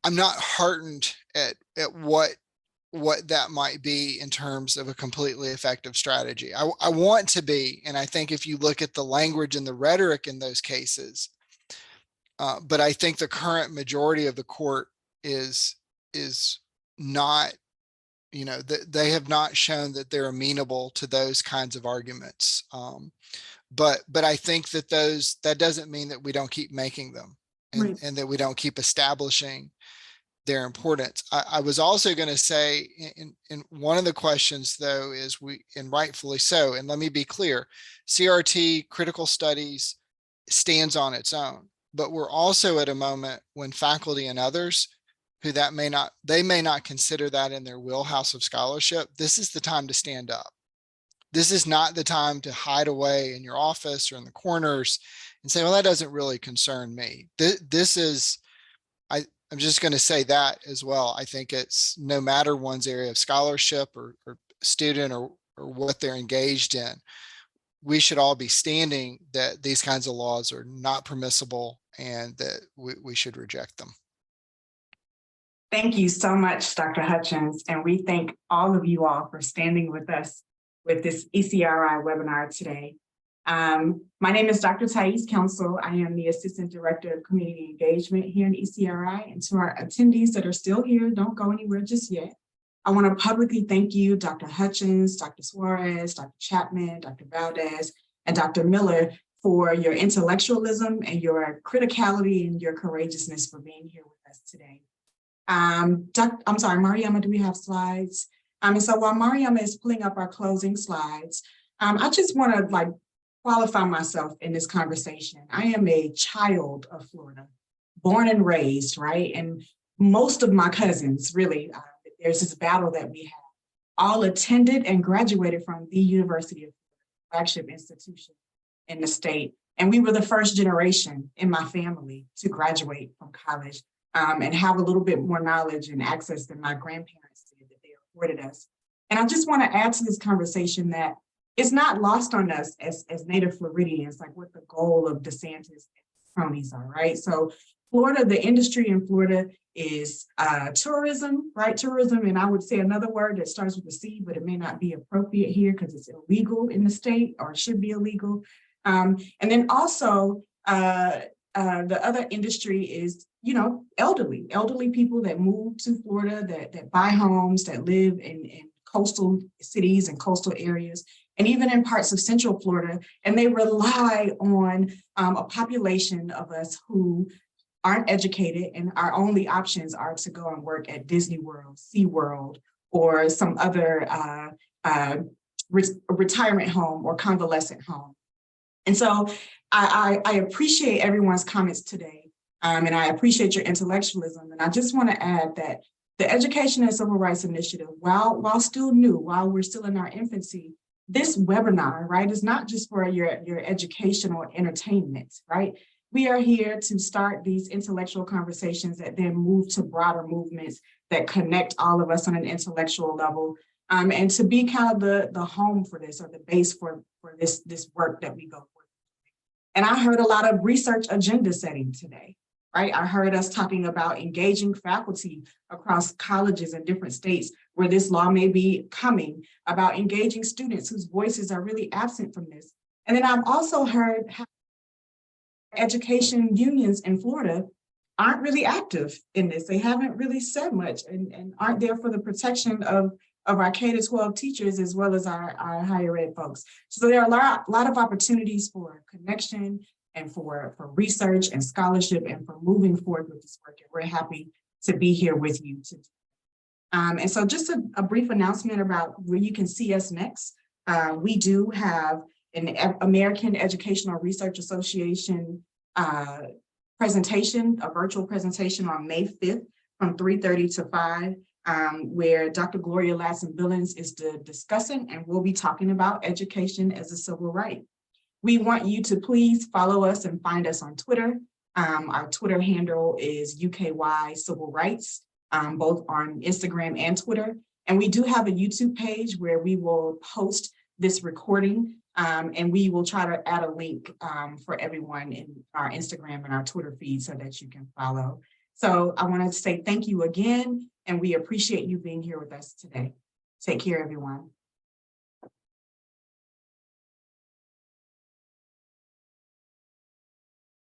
I'm not heartened at what that might be in terms of a completely effective strategy. I want to be, and I think if you look at the language and the rhetoric in those cases, but I think the current majority of the court is not, you know, they have not shown that they're amenable to those kinds of arguments. But I think that that doesn't mean that we don't keep making them and that we don't keep establishing their importance. I was also going to say in one of the questions though is and rightfully so, and let me be clear, CRT critical studies stands on its own, but we're also at a moment when faculty and others who they may not consider that in their wheelhouse of scholarship. This is the time to stand up. This is not the time to hide away in your office or in the corners and say, well, that doesn't really concern me. I'm just going to say that as well. I think it's no matter one's area of scholarship or student or what they're engaged in, we should all be standing that these kinds of laws are not permissible and that we should reject them. Thank you so much, Dr. Hutchens, and we thank all of you all for standing with us with this ECRI webinar today. My name is Dr. Thais Council. I am the Assistant Director of Community Engagement here in ECRI. And to our attendees that are still here, don't go anywhere just yet. I want to publicly thank you, Dr. Hutchens, Dr. Suarez, Dr. Chapman, Dr. Valdez, and Dr. Miller for your intellectualism and your criticality and your courageousness for being here with us today. I'm sorry, Mariama, do we have slides? And so while Mariama is pulling up our closing slides, I just want to qualify myself in this conversation. I am a child of Florida, born and raised, right? And most of my cousins, really, there's this battle that we have, all attended and graduated from the University of Florida, flagship institution in the state. And we were the first generation in my family to graduate from college and have a little bit more knowledge and access than my grandparents did that they afforded us. And I just want to add to this conversation that it's not lost on us as native Floridians, like what the goal of DeSantis and cronies are, right? So Florida, the industry in Florida is tourism, right? Tourism, and I would say another word that starts with a C, but it may not be appropriate here because it's illegal in the state or it should be illegal. And then also the other industry is, you know, elderly people that move to Florida, that buy homes, that live in coastal cities and coastal areas, and even in parts of Central Florida, and they rely on a population of us who aren't educated, and our only options are to go and work at Disney World, SeaWorld, or some other retirement home or convalescent home. And so I appreciate everyone's comments today, and I appreciate your intellectualism. And I just want to add that the Education and Civil Rights Initiative, while still new, while we're still in our infancy, this webinar, right, is not just for your educational entertainment, right? We are here to start these intellectual conversations that then move to broader movements that connect all of us on an intellectual level, and to be kind of the home for this, or the base for this work that we go for. And I heard a lot of research agenda setting today, right? I heard us talking about engaging faculty across colleges in different states where this law may be coming, about engaging students whose voices are really absent from this. And then I've also heard how education unions in Florida aren't really active in this. They haven't really said much and aren't there for the protection of our K-12 teachers as well as our higher ed folks. So there are a lot of opportunities for connection and for research and scholarship and for moving forward with this work. And we're happy to be here with you today. And so just a brief announcement about where you can see us next. We do have an American Educational Research Association presentation, a virtual presentation on May 5th from 3:30 to 5. where Dr. Gloria Ladson-Billings is the discussant, and we'll be talking about education as a civil right. We want you to please follow us and find us on Twitter. Our Twitter handle is UKY Civil Rights, both on Instagram and Twitter. And we do have a YouTube page where we will post this recording, and we will try to add a link for everyone in our Instagram and our Twitter feed so that you can follow. So I want to say thank you again, and we appreciate you being here with us today. Take care, everyone.